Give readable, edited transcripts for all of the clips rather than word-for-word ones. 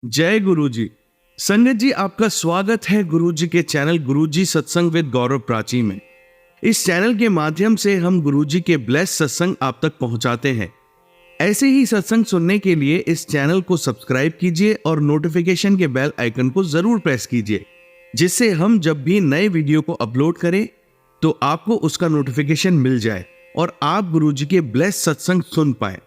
जय गुरु जी। संगत जी, आपका स्वागत है गुरु जी के चैनल गुरु जी सत्संग विद गौरव प्राची में। इस चैनल के माध्यम से हम गुरु जी के ब्लेस सत्संग आप तक पहुंचाते हैं। ऐसे ही सत्संग सुनने के लिए इस चैनल को सब्सक्राइब कीजिए और नोटिफिकेशन के बेल आइकन को जरूर प्रेस कीजिए, जिससे हम जब भी नए वीडियो को अपलोड करें तो आपको उसका नोटिफिकेशन मिल जाए और आप गुरु जी के ब्लेस सत्संग सुन पाए।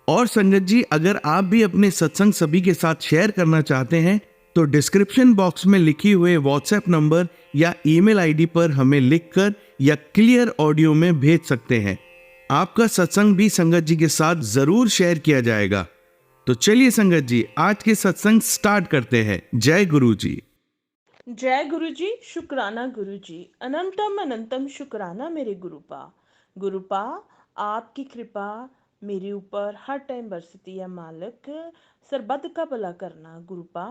और संगत जी, अगर आप भी अपने सत्संग सभी के साथ शेयर करना चाहते हैं तो डिस्क्रिप्शन बॉक्स में लिखी हुए व्हाट्सएप नंबर या ईमेल आईडी पर हमें लिखकर या क्लियर ऑडियो में भेज सकते हैं। आपका सत्संग भी संगत जी के साथ जरूर शेयर किया जाएगा। तो चलिए संगत जी, आज के सत्संग स्टार्ट करते हैं। जय गुरु जी। जय गुरु जी। शुक्राना गुरु जी। अनंतम अनंतम शुक्राना मेरे गुरुपा। आपकी कृपा मेरे ऊपर हर टाइम बरसती है मालिक। सरबत का भला करना गुरुपा।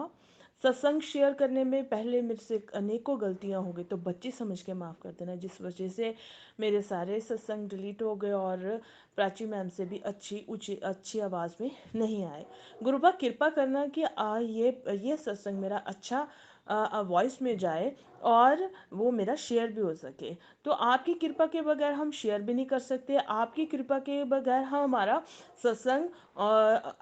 सत्संग शेयर करने में पहले मेरे से अनेकों गलतियां हो गई, तो बच्ची समझ के माफ़ कर देना, जिस वजह से मेरे सारे सत्संग डिलीट हो गए और प्राची मैम से भी अच्छी आवाज़ में नहीं आए। गुरुपा कृपा करना कि ये सत्संग मेरा अच्छा वॉइस में जाए और वो मेरा शेयर भी हो सके। तो आपकी कृपा के बगैर हम शेयर भी नहीं कर सकते, आपकी कृपा के बगैर हम हमारा सत्संग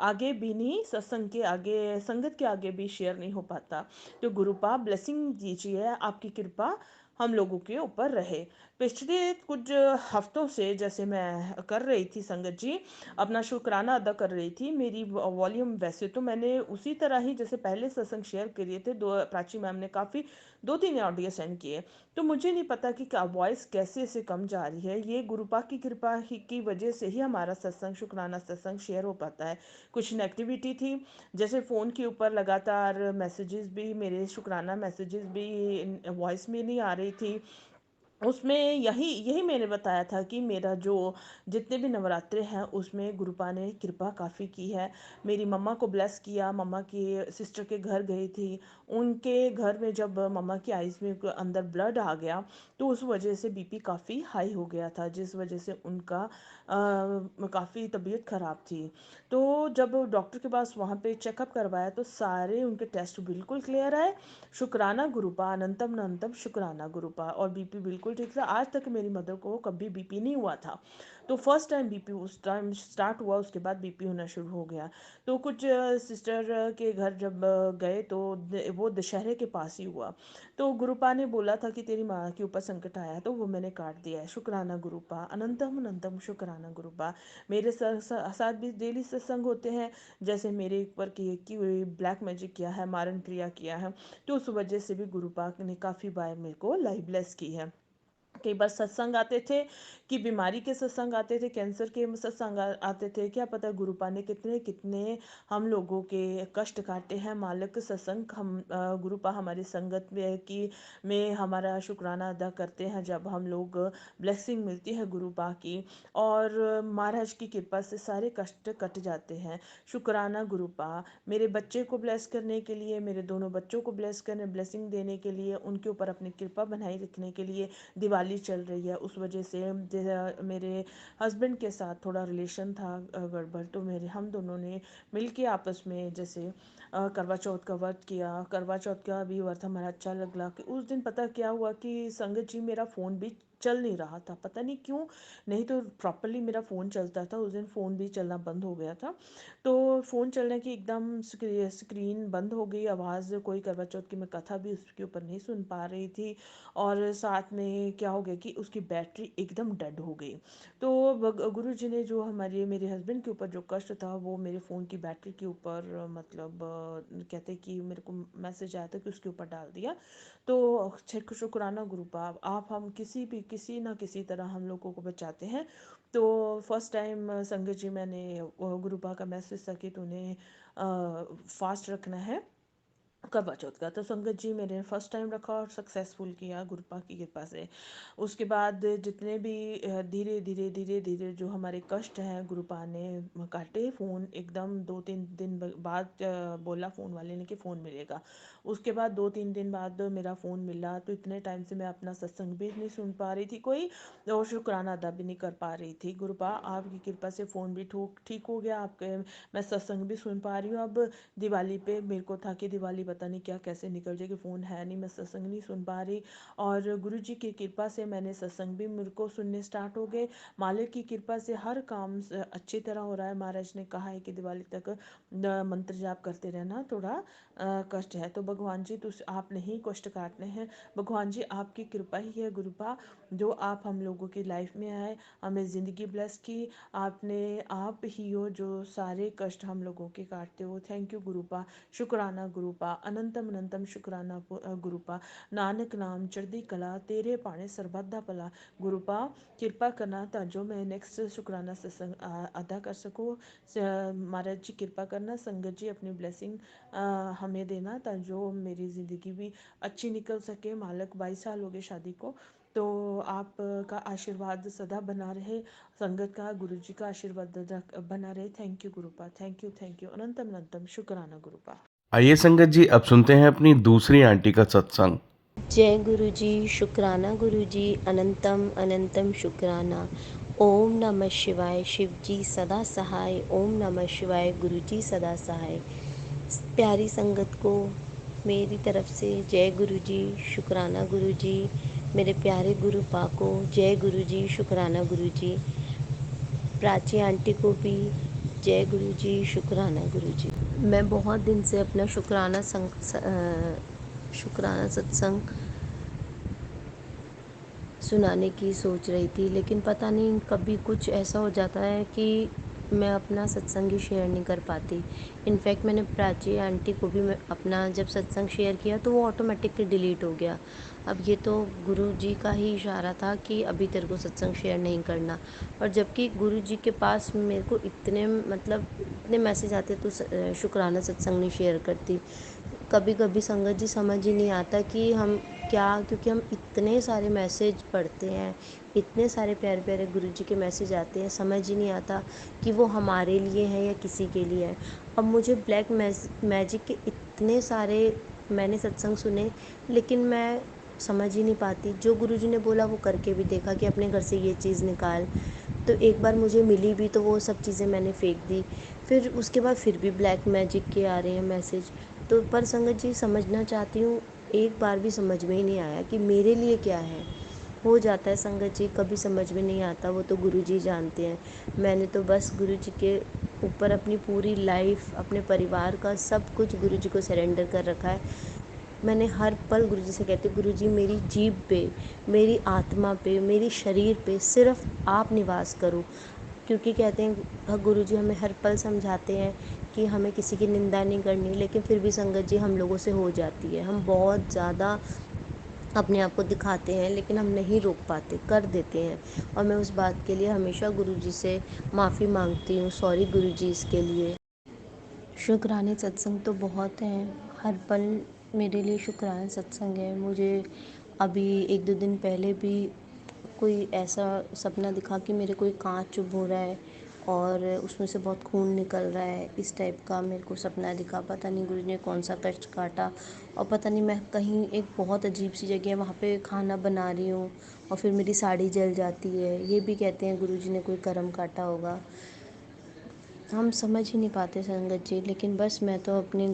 आगे भी नहीं, सत्संग के आगे, संगत के आगे भी शेयर नहीं हो पाता। तो गुरुपा ब्लेसिंग दीजिए, आपकी कृपा हम लोगों के ऊपर रहे। पिछले कुछ हफ्तों से जैसे मैं कर रही थी संगत जी, अपना शुक्राना अदा कर रही थी। मेरी वॉल्यूम वैसे तो मैंने उसी तरह ही जैसे पहले सत्संग शेयर करिए थे, दो प्राची मैम ने काफ़ी 2-3 ऑडियो सेंड किए, तो मुझे नहीं पता कि वॉइस कैसे से कम जा रही है। ये गुरुपा की कृपा ही की वजह से ही हमारा सत्संग, शुक्राना सत्संग शेयर हो पाता है। कुछ नेगेटिविटी थी, जैसे फ़ोन के ऊपर लगातार मैसेजेस भी, मेरे शुक्राना मैसेजेस भी वॉइस में नहीं आ रही थी। उसमें यही यही मैंने बताया था कि मेरा जो जितने भी नवरात्रे हैं उसमें गुरुपा ने कृपा काफ़ी की है। मेरी मम्मा को ब्लेस किया, मम्मा की सिस्टर के घर गई थी, उनके घर में जब मम्मा की आइज़ में अंदर ब्लड आ गया तो उस वजह से बीपी काफ़ी हाई हो गया था, जिस वजह से उनका काफ़ी तबीयत ख़राब थी। तो जब डॉक्टर के पास वहाँ पे चेकअप करवाया तो सारे उनके टेस्ट बिल्कुल क्लियर आए। शुक्राना गुरुपा, अनंतम अनंतम शुक्राना गुरुपा। और बीपी बिल्कुल ठीक था। आज तक मेरी मदर को कभी बीपी नहीं हुआ था, तो फर्स्ट टाइम बीपी उस टाइम स्टार्ट हुआ, उसके बाद बीपी होना शुरू हो गया। तो कुछ सिस्टर के घर जब गए तो वो दशहरे के पास ही हुआ, तो गुरुपा ने बोला था कि तेरी माँ के ऊपर संकट आया है, तो वो मैंने काट दिया है। शुक्राना गुरुपा, अनंतम अनंतम शुक्राना गुरुपा। मेरे साथ भी डेली सत्संग होते हैं, जैसे मेरे ऊपर की हुई ब्लैक मैजिक किया है, मारन क्रिया किया है, तो उस वजह से भी गुरुपा ने काफ़ी बार मेरे को लाइव ब्लेस की है। कई बार सत्संग आते थे कि बीमारी के सत्संग आते थे, कैंसर के सत्संग आते थे, क्या पता गुरुपा ने कितने कितने हम लोगों के कष्ट काटे हैं मालिक। सत्संग हम गुरुपा हमारी संगत में हमारा शुक्राना अदा करते हैं जब हम लोग ब्लेसिंग मिलती है गुरुपा की, और महाराज की कृपा से सारे कष्ट कट जाते हैं। शुक्राना गुरुपा। मेरे बच्चे को ब्लेस करने के लिए, मेरे दोनों बच्चों को ब्लेसिंग देने के लिए, उनके ऊपर अपनी कृपा बनाए रखने के लिए दिवाली चल रही है, उस वजह से मेरे हस्बैंड के साथ थोड़ा रिलेशन था गड़बड़, तो मेरे हम दोनों ने मिल के आपस में जैसे करवा चौथ का व्रत किया। करवा चौथ का भी व्रत हमारा अच्छा लगला कि उस दिन पता क्या हुआ कि संगत जी मेरा फ़ोन भी चल नहीं रहा था, पता नहीं क्यों। नहीं तो प्रॉपरली मेरा फ़ोन चलता था, उस दिन फ़ोन भी चलना बंद हो गया था। तो फ़ोन चलने की एकदम स्क्रीन बंद हो गई, आवाज़ कोई करवा चौथ की मैं कथा भी उसके ऊपर नहीं सुन पा रही थी, और साथ में क्या हो गया कि उसकी बैटरी एकदम डेड हो गई। तो गुरु जी ने जो हमारे मेरे हस्बैंड के ऊपर जो कष्ट था वो मेरे फ़ोन की बैटरी के ऊपर मतलब कहते कि मेरे को मैसेज आया था कि उसके ऊपर डाल दिया। तो शुक्राना गुरुपा, आप हम किसी ना किसी तरह हम लोगों को बचाते हैं। तो फर्स्ट टाइम संगत जी मैंने गुरुपा का मैसेज था कि तूने फास्ट रखना है, करवा चौथ का। तो संगत जी मैंने फर्स्ट टाइम रखा और सक्सेसफुल किया गुरुपा की कृपा से। उसके बाद जितने भी धीरे धीरे धीरे धीरे जो हमारे कष्ट हैं गुरुपा ने काटे। फ़ोन एकदम 2-3 दिन बाद बोला फ़ोन वाले ने कि फ़ोन मिलेगा। उसके बाद 2-3 दिन बाद मेरा फ़ोन मिला। तो इतने टाइम से मैं अपना सत्संग भी नहीं सुन पा रही थी कोई, और शुक्राना अदा भी नहीं कर पा रही थी। गुरुपा आपकी कृपा से फ़ोन भी ठीक हो गया आपके, मैं सत्संग भी सुन पा रही हूँ अब। दिवाली पे मेरे को था कि दिवाली पता नहीं क्या कैसे निकल जाएगी, फ़ोन है नहीं, मैं सत्संग नहीं सुन पा रही। और गुरु जी की कृपा से मैंने सत्संग भी मेरे को सुनने स्टार्ट हो गए। मालिक की कृपा से हर काम अच्छी तरह हो रहा है। महाराज ने कहा है कि दिवाली तक मंत्र जाप करते रहना, थोड़ा कष्ट है तो भगवान जी तो आप नहीं कष्ट काटने हैं। भगवान जी आपकी कृपा ही है गुरुपा, जो आप हम लोगों की लाइफ में आए, हमें ज़िंदगी ब्लेस की। आपने आप ही हो जो सारे कष्ट हम लोगों के काटते हो। थैंक यू गुरुपा, शुक्राना गुरुपा, अनंतम अनंतम शुक्राना गुरुपा। नानक नाम चढ़दी कला, तेरे पाने सरबत भला। गुरुपा कृपा करना ता जो मैं नेक्स्ट शुक्राना सत्संग अदा कर सकूँ। महाराज जी कृपा करना, संगत जी अपनी ब्लेसिंग हमें देना ता जो मेरी ज़िंदगी भी अच्छी निकल सके। मालक 22 साल हो गए शादी को, तो आप का आशीर्वाद सदा बना रहे, संगत का गुरु जी का आशीर्वाद बना रहे। Thank you Gurupa, thank you अनंतम अनंतम शुक्राना गुरुपा। आइए संगत जी, अब सुनते हैं अपनी दूसरी आंटी का सत्संग। जय गुरु जी, शुक्राना गुरु जी, अनंतम अनंतम शुक्राना। ओम नमः शिवाय, शिव जी सदा सहाय। ओम नमः शिवाय, गुरु जी सदा सहाय। प्यारी संगत को मेरी तरफ से जय गुरु जी, शुक्राना गुरु जी। मेरे प्यारे गुरु पा को जय गुरु जी, शुक्राना गुरु जी। प्राची आंटी को भी जय गुरु जी, शुक्राना गुरु जी। मैं बहुत दिन से अपना शुक्राना सत्संग सुनाने की सोच रही थी, लेकिन पता नहीं कभी कुछ ऐसा हो जाता है कि मैं अपना सत्संग ही शेयर नहीं कर पाती। इनफैक्ट मैंने प्राची आंटी को भी मैं अपना जब सत्संग शेयर किया तो वो ऑटोमेटिकली डिलीट हो गया। अब ये तो गुरु जी का ही इशारा था कि अभी तेरे को सत्संग शेयर नहीं करना। और जबकि गुरु जी के पास मेरे को इतने मतलब इतने मैसेज आते तो शुक्राना सत्संग नहीं शेयर करती। कभी कभी संगत जी समझ ही नहीं आता कि हम क्या, क्योंकि हम इतने सारे मैसेज पढ़ते हैं, इतने सारे प्यारे प्यारे गुरु जी के मैसेज आते हैं, समझ ही नहीं आता कि वो हमारे लिए हैं या किसी के लिए है। अब मुझे ब्लैक मैजिक के इतने सारे मैंने सत्संग सुने, लेकिन मैं समझ ही नहीं पाती। जो गुरु जी ने बोला वो करके भी देखा कि अपने घर से ये चीज़ निकाल, तो एक बार मुझे मिली भी तो वो सब चीज़ें मैंने फेंक दी। फिर उसके बाद फिर भी ब्लैक मैजिक के आ रहे हैं मैसेज। तो पर संगत जी समझना चाहती हूँ, एक बार भी समझ में ही नहीं आया कि मेरे लिए क्या है। हो जाता है संगत जी, कभी समझ में नहीं आता, वो तो गुरु जी जानते हैं। मैंने तो बस गुरु जी के ऊपर अपनी पूरी लाइफ, अपने परिवार का सब कुछ गुरु जी को सरेंडर कर रखा है। मैंने हर पल गुरु जी से कहती हूँ, गुरु जी मेरी जीभ पे, मेरी आत्मा पे, मेरी शरीर पे सिर्फ आप निवास करो। क्योंकि कहते हैं गुरु जी हमें हर पल समझाते हैं कि हमें किसी की निंदा नहीं करनी, लेकिन फिर भी संगत जी हम लोगों से हो जाती है। हम बहुत ज़्यादा अपने आप को दिखाते हैं, लेकिन हम नहीं रोक पाते, कर देते हैं। और मैं उस बात के लिए हमेशा गुरु जी से माफ़ी मांगती हूँ। सॉरी गुरु जी इसके लिए। शुक्राने सत्संग तो बहुत हैं, हर पल मेरे लिए शुक्राने सत्संग है। मुझे अभी 1-2 दिन पहले भी कोई ऐसा सपना दिखा कि मेरे कोई कांच चुभ हो रहा है और उसमें से बहुत खून निकल रहा है। इस टाइप का मेरे को सपना दिखा। पता नहीं गुरु ने कौन सा कष्ट काटा, और पता नहीं मैं कहीं एक बहुत अजीब सी जगह है वहाँ पे खाना बना रही हूँ और फिर मेरी साड़ी जल जाती है। ये भी कहते हैं गुरु जी ने कोई कर्म काटा होगा। हम समझ ही नहीं पाते संगत जी, लेकिन बस मैं तो अपने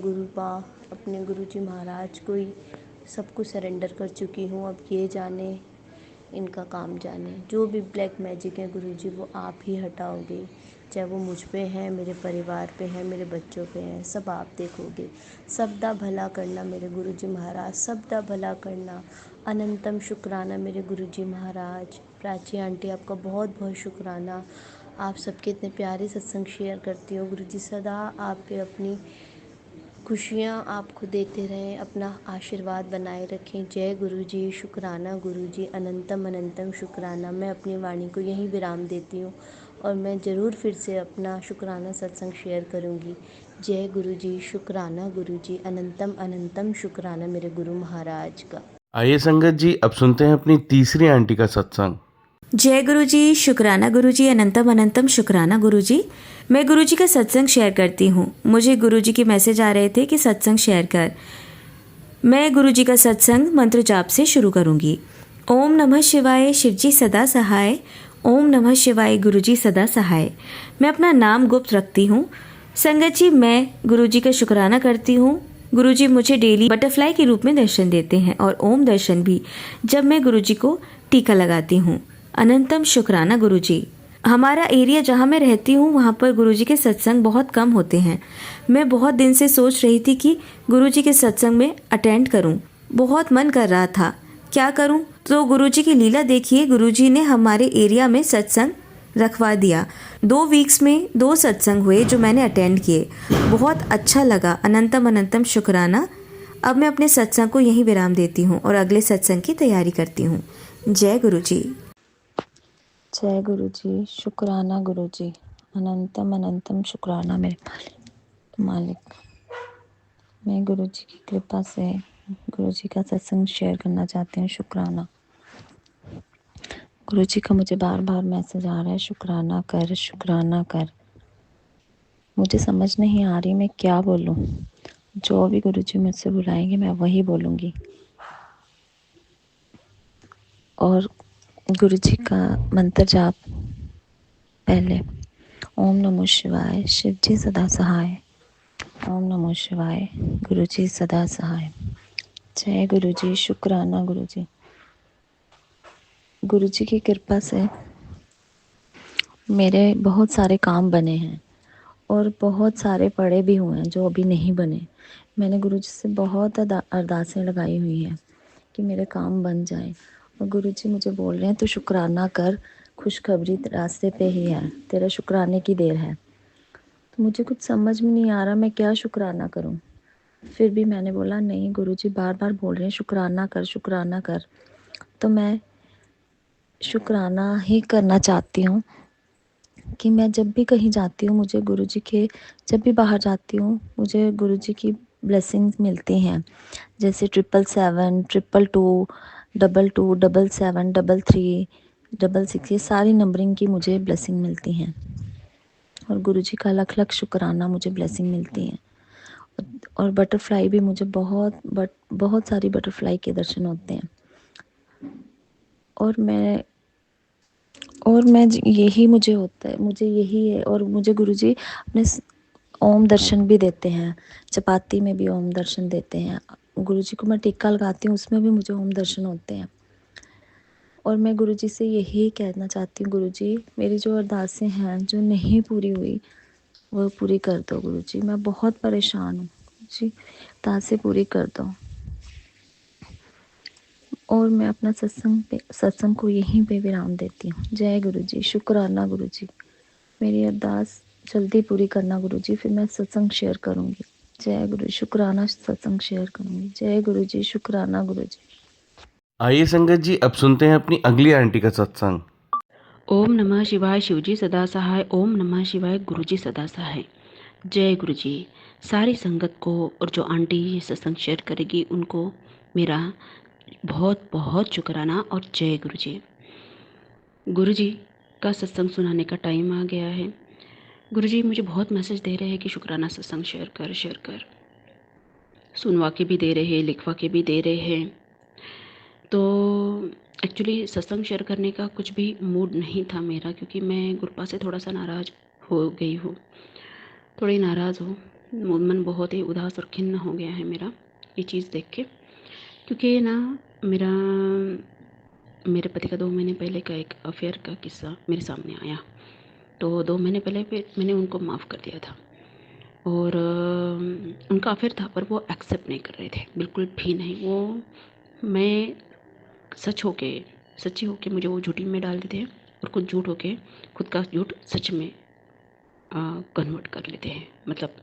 अपने गुरु जी महाराज को ही सब कुछ सरेंडर कर चुकी हूँ। अब ये जाने, इनका काम जाने। जो भी ब्लैक मैजिक है गुरु जी वो आप ही हटाओगे, चाहे वो मुझ पे है, मेरे परिवार पे है, मेरे बच्चों पे है, सब आप देखोगे। सबदा भला करना मेरे गुरु जी महाराज, सबदा भला करना। अनंतम शुक्राना मेरे गुरु जी महाराज। प्राची आंटी आपका बहुत बहुत शुक्राना, आप सबके इतने प्यारे सत्संग शेयर करती हो। गुरु जी सदा आप पे अपनी खुशियाँ आपको देते रहें, अपना आशीर्वाद बनाए रखें। जय गुरु जी, शुक्राना गुरु जी, अनंतम अनंतम शुक्राना। मैं अपनी वाणी को यहीं विराम देती हूँ और मैं ज़रूर फिर से अपना शुक्राना सत्संग शेयर करूँगी। जय गुरुजी, शुक्राना गुरुजी, अनंतम अनंतम शुक्राना मेरे गुरु महाराज का। आइए संगत जी, अब सुनते हैं अपनी तीसरी आंटी का सत्संग। जय गुरुजी, शुक्राना गुरुजी, अनंतम अनंतम शुक्राना गुरुजी। मैं गुरुजी का सत्संग शेयर करती हूँ। मुझे गुरुजी के मैसेज आ रहे थे कि सत्संग शेयर कर। मैं गुरुजी का सत्संग मंत्र जाप से शुरू करूँगी। ओम नमः शिवाय, शिवजी सदा सहाय। ओम नमः शिवाय, गुरुजी सदा सहाय। मैं अपना नाम गुप्त रखती हूँ। संगत जी, मैं गुरुजी का शुक्राना करती हूँ। गुरुजी मुझे डेली बटरफ्लाई के रूप में दर्शन देते हैं और ओम दर्शन भी, जब मैं गुरुजी को टीका लगाती हूँ। अनंतम शुक्राना गुरुजी। हमारा एरिया जहाँ मैं रहती हूँ वहाँ पर गुरुजी के सत्संग बहुत कम होते हैं। मैं बहुत दिन से सोच रही थी कि गुरुजी के सत्संग में अटेंड करूँ। बहुत मन कर रहा था, क्या करूँ? तो गुरुजी की लीला देखिए, गुरुजी ने हमारे एरिया में सत्संग रखवा दिया। 2 वीक्स में 2 सत्संग हुए जो मैंने अटेंड किए। बहुत अच्छा लगा। अनंतम अनंतम शुक्राना। अब मैं अपने सत्संग को यहीं विराम देती हूँ और अगले सत्संग की तैयारी करती हूँ। जय गुरुजी। जय गुरुजी, शुक्राना गुरुजी, अनंतम अनंतम शुक्राना मेरे मालिक। मैं गुरुजी की कृपा से गुरुजी का सत्संग शेयर करना चाहती हूँ। शुक्राना। गुरुजी का मुझे बार बार मैसेज आ रहा है, शुक्राना कर, शुक्राना कर। मुझे समझ नहीं आ रही मैं क्या बोलूँ। जो भी गुरुजी मुझसे बुलाएंगे मैं वही बोलूँगी। और गुरुजी का मंत्र जाप पहले, ओम नमो शिवाय, शिव जी सदा सहाय। ओम नमो शिवाय, गुरुजी सदा सहाय। जय गुरुजी, शुक्राना गुरुजी। गुरुजी की कृपा से मेरे बहुत सारे काम बने हैं और बहुत सारे पड़े भी हुए हैं जो अभी नहीं बने। मैंने गुरुजी से बहुत अरदासें लगाई हुई हैं कि मेरे काम बन जाए और गुरुजी मुझे बोल रहे हैं तो शुक्राना कर, खुशखबरी रास्ते पे ही है, तेरा शुक्राने की देर है। तो मुझे कुछ समझ में नहीं आ रहा मैं क्या शुक्राना करूं। फिर भी मैंने बोला नहीं, गुरुजी बार बार बोल रहे हैं शुक्राना कर, शुक्राना कर, तो मैं शुक्राना ही करना चाहती हूँ कि मैं जब भी कहीं जाती हूँ मुझे गुरुजी के, जब भी बाहर जाती हूँ मुझे गुरुजी की ब्लेसिंग्स मिलती हैं। जैसे 777, 222, 22, 77, 33, 66, ये सारी नंबरिंग की मुझे ब्लेसिंग मिलती हैं और गुरुजी का लख लख शुक्राना मुझे ब्लेसिंग मिलती हैं। और बटरफ्लाई भी मुझे बहुत सारी बटरफ्लाई के दर्शन होते हैं। और मैं यही मुझे होता है, मुझे यही है। और मुझे गुरुजी अपने ओम दर्शन भी देते हैं, चपाती में भी ओम दर्शन देते हैं। गुरुजी को मैं टीका लगाती हूँ उसमें भी मुझे ओम दर्शन होते हैं। और मैं गुरुजी से यही कहना चाहती हूँ, गुरुजी मेरी जो अरदासें हैं जो नहीं पूरी हुई वो पूरी कर दो गुरुजी। मैं बहुत परेशान हूँ जी, अरदासें पूरी कर दो। और मैं अपना सत्संग को यहीं पे विराम देती हूँ। जय गुरुजी, शुक्राना गुरुजी। मेरी अरदास जल्दी पूरी करना गुरुजी, फिर मैं सत्संग शेयर करूँगी। जय गुरु, शुक्राना सत्संग शेयर करूँगी। जय गुरुजी, शुक्राना गुरुजी। आइए संगत जी, अब सुनते हैं अपनी अगली आंटी का सत्संग। ओम नमः शिवाय, शिवजी सदा सहाय। ओम नमः शिवाय, गुरुजी सदा सहाय। जय गुरुजी। सारी संगत को और जो आंटी ये सत्संग शेयर करेगी उनको मेरा बहुत बहुत शुक्राना और जय गुरुजी। गुरुजी का सत्संग सुनाने का टाइम आ गया है। गुरुजी मुझे बहुत मैसेज दे रहे हैं कि शुक्राना सत्संग शेयर कर। सुनवा के भी दे रहे हैं, लिखवा के भी दे रहे हैं। तो एक्चुअली सत्संग शेयर करने का कुछ भी मूड नहीं था मेरा, क्योंकि मैं गुरपा से थोड़ा सा नाराज़ हो गई हूँ, थोड़ी नाराज़ हूँ। मन बहुत ही उदास और खिन्न हो गया है मेरा ये चीज़ देख के, क्योंकि ना मेरे पति का 2 महीने पहले का एक अफेयर का किस्सा मेरे सामने आया। तो 2 महीने पहले पे मैंने उनको माफ़ कर दिया था और उनका अफेयर था पर वो एक्सेप्ट नहीं कर रहे थे, बिल्कुल भी नहीं। वो मैं सच्ची होके मुझे वो झूठी में डाल देते हैं और खुद झूठ होके खुद का झूठ सच में कन्वर्ट कर लेते हैं। मतलब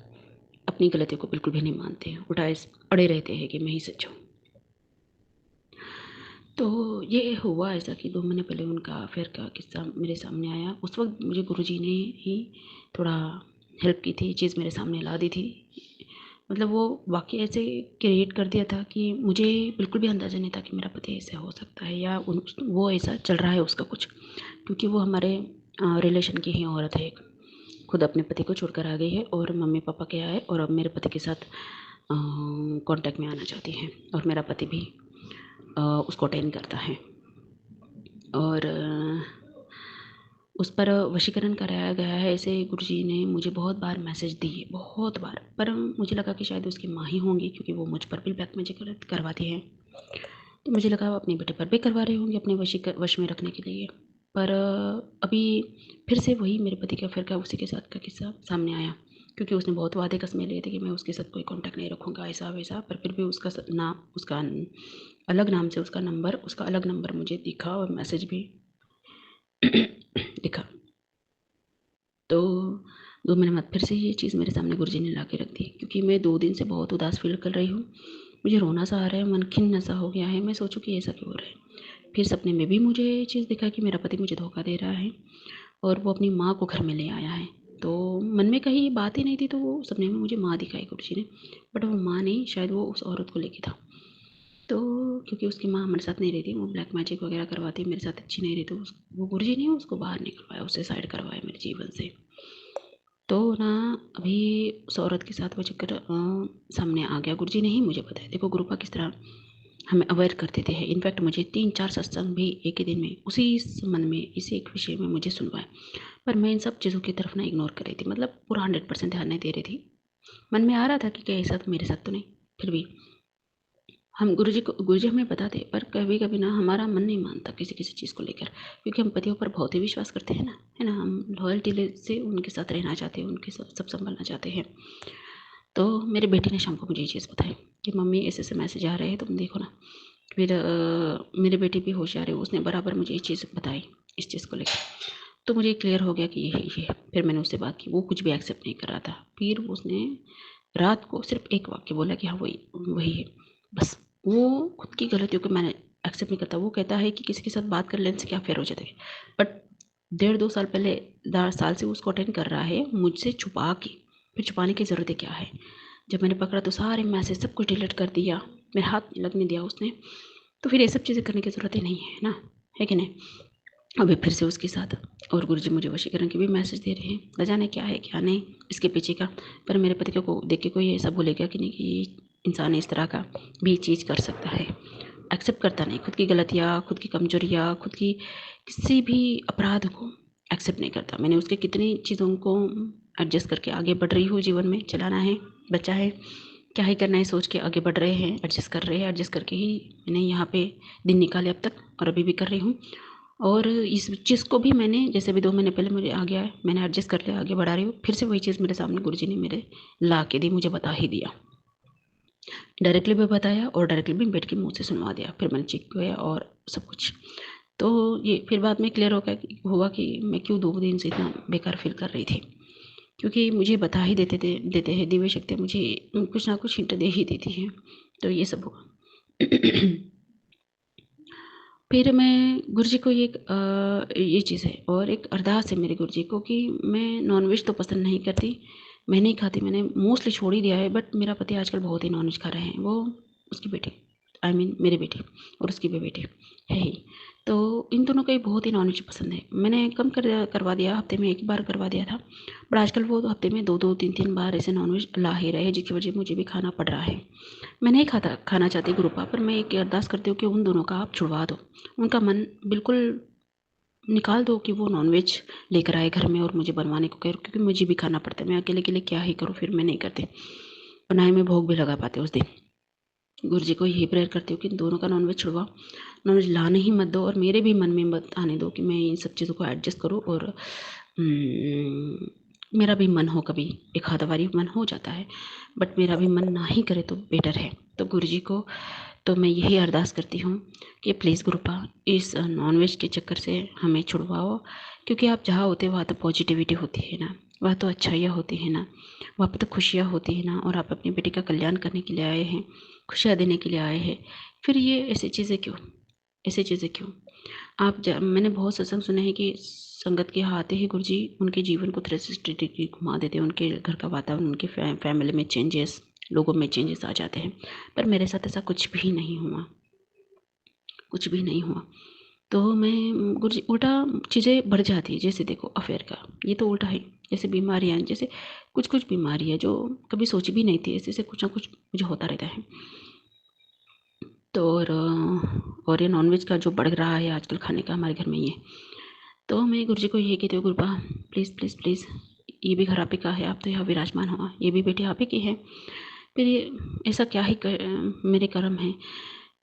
अपनी गलतियों को बिल्कुल भी नहीं मानते हैं, उल्टा अड़े रहते हैं कि मैं ही सच हूँ। तो ये हुआ ऐसा कि 2 महीने पहले उनका अफेयर का किस्सा मेरे सामने आया। उस वक्त मुझे गुरुजी ने ही थोड़ा हेल्प की थी, चीज़ मेरे सामने ला दी थी। मतलब वो वाक़ई ऐसे क्रिएट कर दिया था कि मुझे बिल्कुल भी अंदाज़ा नहीं था कि मेरा पति ऐसा हो सकता है या वो ऐसा चल रहा है उसका कुछ। क्योंकि वो हमारे रिलेशन की ही औरत है एक। खुद अपने पति को छोड़कर आ गई है और मम्मी-पापा के यहाँ है और अब मेरे पति के साथ कॉन्टैक्ट में आना चाहती हैं और मेरा पति भी उसको अटेंड करता है। और उस पर वशीकरण कराया गया है, ऐसे गुरुजी ने मुझे बहुत बार मैसेज दिए, बहुत बार। पर मुझे लगा कि शायद उसकी माँ ही होंगी, क्योंकि वो मुझ पर भी ब्लैक मैजिक करवाती हैं। तो मुझे लगा वो अपने बेटे पर भी करवा रहे होंगे अपने वश में रखने के लिए। पर अभी फिर से वही मेरे पति का फिर का उसी के साथ का किस्सा सामने आया, क्योंकि उसने बहुत वादे कसमें लिए थे कि मैं उसके साथ कोई कॉन्टैक्ट नहीं रखूँगा, ऐसा वैसा। पर फिर भी उसका अलग नाम से उसका अलग नंबर मुझे दिखा और मैसेज भी दिखा। तो 2 महीने बाद फिर से ये चीज़ मेरे सामने गुरुजी ने ला के रख दी, क्योंकि मैं 2 दिन से बहुत उदास फ़ील कर रही हूँ। मुझे रोना सा आ रहा है, मन खिन्न सा हो गया है। मैं सोचूँ कि ऐसा क्यों हो रहा है। फिर सपने में भी मुझे ये चीज़ दिखा कि मेरा पति मुझे धोखा दे रहा है और वो अपनी माँ को घर में ले आया है। तो मन में कहीं ये बात ही नहीं थी, तो वो सपने में मुझे माँ दिखाई गुरुजी ने, बट वो माँ नहीं, शायद वो उस औरत को लेके था। तो क्योंकि उसकी माँ हमारे साथ नहीं रहती, वो ब्लैक मैजिक वगैरह करवाती, मेरे साथ अच्छी नहीं रहती, वो गुरुजी ने उसको बाहर निकलवाया, उससे साइड करवाया मेरे जीवन से। तो ना अभी उस औरत के साथ वो चक्कर सामने आ गया। गुरुजी ने ही मुझे बताया। देखो गुरुपा किस तरह हमें अवेयर कर देते हैं। इनफैक्ट मुझे 3-4 सत्संग भी एक ही दिन में उसी संबंध में, इसी एक विषय में मुझे सुनवाए, पर मैं इन सब चीज़ों की तरफ ना इग्नोर कर रही थी, मतलब पूरा 100% ध्यान नहीं दे रही थी। मन में आ रहा था कि क्या ऐसा तो मेरे साथ तो नहीं, फिर भी हम गुरुजी हमें बताते, पर कभी कभी ना हमारा मन नहीं मानता किसी किसी चीज़ को लेकर, क्योंकि हम पतियों पर बहुत ही विश्वास करते हैं ना, है ना। हम लॉयल्टी से उनके साथ रहना चाहते हैं, उनके साथ सब संभालना चाहते हैं। तो मेरे बेटे ने शाम को मुझे ये चीज़ बताई कि मम्मी ऐसे ऐसे मैसेज आ रहे हैं, तुम देखो ना। फिर मेरे बेटे भी होशियार है, उसने बराबर मुझे ये चीज़ बताई इस चीज़ को लेकर। तो मुझे क्लियर हो गया कि ये है ये है। फिर मैंने उससे बात की, वो कुछ भी एक्सेप्ट नहीं कर रहा था। फिर उसने रात को सिर्फ एक वाक्य बोला कि हाँ वही वही है, बस। वो खुद की गलतियों को मैंने एक्सेप्ट नहीं करता। वो कहता है कि किसी के साथ बात कर लेने से क्या फेयर हो जाता है, बट 1.5-2 साल पहले 10 साल से उसको अटेंड कर रहा है मुझसे छुपा के। फिर छुपाने की ज़रूरत क्या है। जब मैंने पकड़ा तो सारे मैसेज सब कुछ डिलीट कर दिया, मेरे हाथ नहीं लगने दिया उसने। तो फिर ये सब चीज़ें करने की ज़रूरत ही नहीं है ना, है कि नहीं। अभी फिर से उसके साथ, और गुरुजी मुझे वशीकरण के भी मैसेज दे रहे हैं, न जाने क्या है क्या नहीं इसके पीछे का। पर मेरे पति को देख के कोई ऐसा बोलेगा कि नहीं कि ये इंसान इस तरह का भी चीज़ कर सकता है। एक्सेप्ट करता नहीं, खुद की गलतियाँ, खुद की कमजोरियाँ, खुद की किसी भी अपराध को एक्सेप्ट नहीं करता। मैंने उसके कितनी चीज़ों को एडजस्ट करके आगे बढ़ रही हूँ, जीवन में चलाना है, बच्चा है, क्या ही करना है सोच के आगे बढ़ रहे हैं, एडजस्ट कर रहे हैं। एडजस्ट करके ही मैंने यहाँ पे दिन निकाले अब तक, और अभी भी कर रही हूँ। और इस चीज़ को भी मैंने, जैसे भी 2 महीने पहले मुझे आ गया है, मैंने एडजस्ट कर लिया, आगे बढ़ा रही हूँ। फिर से वही चीज़ मेरे सामने गुरुजी ने मेरे ला के दी, मुझे बता ही दिया। डायरेक्टली भी बताया और डायरेक्टली भी बैठ के मुँह से सुनवा दिया। फिर मैंने चेक किया और सब कुछ। तो ये फिर बाद में क्लियर हुआ कि मैं क्यों 2 दिन से इतना बेकार फील कर रही थी, क्योंकि मुझे बता ही देते हैं दिव्य शक्ति, मुझे कुछ ना कुछ हिंट दे ही देती है। तो ये सब हुआ। फिर मैं गुरुजी को ये चीज़ है, और एक अरदास है मेरे गुरुजी को कि मैं नॉनवेज तो पसंद नहीं करती, मैं नहीं खाती, मैंने मोस्टली छोड़ ही दिया है। बट मेरा पति आजकल बहुत ही नॉनवेज खा रहे हैं, वो उसकी बेटी, आई मीन मेरे बेटे, और उसकी भी बेटी है ही। तो इन दोनों का ही बहुत ही नॉनवेज पसंद है। मैंने कम करवा दिया, हफ्ते में 1 बार करवा दिया था, बट आजकल वो हफ्ते में 2-2, 3-3 बार ऐसे नॉनवेज ला ही रहे हैं, जिसकी वजह मुझे भी खाना पड़ रहा है। मैं नहीं खाना चाहती गुरुपा, पर मैं एक अरदास करती हूँ कि उन दोनों का आप छुड़वा दो, उनका मन बिल्कुल निकाल दो कि वो नॉनवेज लेकर आए घर में और मुझे बनवाने को कहे, क्योंकि मुझे भी खाना पड़ता है। मैं अकेले के लिए क्या ही करूँ, फिर मैं नहीं करती, और ना ही मैं भोग भी लगा पाते उस दिन। गुरुजी को यही प्रेयर करती हूँ कि दोनों का नॉनवेज छुड़वाओ, नॉनवेज लाने ही मत दो, और मेरे भी मन में मत आने दो कि मैं इन सब चीज़ों को एडजस्ट करूँ। और मेरा भी मन हो, कभी एक आधा बारी मन हो जाता है, बट मेरा भी मन ना ही करे तो बेटर है। तो गुरुजी को तो मैं यही अरदास करती हूँ कि प्लीज़ गुरुपा इस नॉनवेज के चक्कर से हमें छुड़वाओ, क्योंकि आप जहाँ होते वहाँ तो पॉजिटिविटी होती है ना, वहाँ तो अच्छाइयाँ होती है ना, वहाँ पर तो खुशियाँ होती है ना, और आप अपनी बेटी का कल्याण करने के लिए आए हैं, खुशियाँ देने के लिए आए हैं। फिर ये ऐसी चीज़ें क्यों, ऐसी चीज़ें क्यों। मैंने बहुत सत्संग सुने हैं कि संगत के यहाँ आते ही गुरुजी उनके जीवन को 360 डिग्री घुमा देते हैं। उनके घर का वातावरण, उनके फैमिली में चेंजेस, लोगों में चेंजेस आ जाते हैं। पर मेरे साथ ऐसा कुछ भी नहीं हुआ, कुछ भी नहीं हुआ। तो मैं गुरुजी उल्टा चीज़ें बढ़ जाती है। जैसे देखो अफेयर का, ये तो उल्टा है। जैसे बीमारियाँ, जैसे कुछ कुछ बीमारी है जो कभी सोची भी नहीं थी, ऐसे ऐसे कुछ ना कुछ मुझे होता रहता है। तो और ये नॉनवेज का जो बढ़ रहा है आजकल खाने का हमारे घर में ये, तो मैं गुरुजी को यही कहती हूँ, गुरुपा प्लीज़ प्लीज़ प्लीज़, ये भी घर आप ही का है, आप तो यहाँ विराजमान हो, ये भी बेटी आप ही की है। फिर ये ऐसा क्या ही मेरे कर्म है,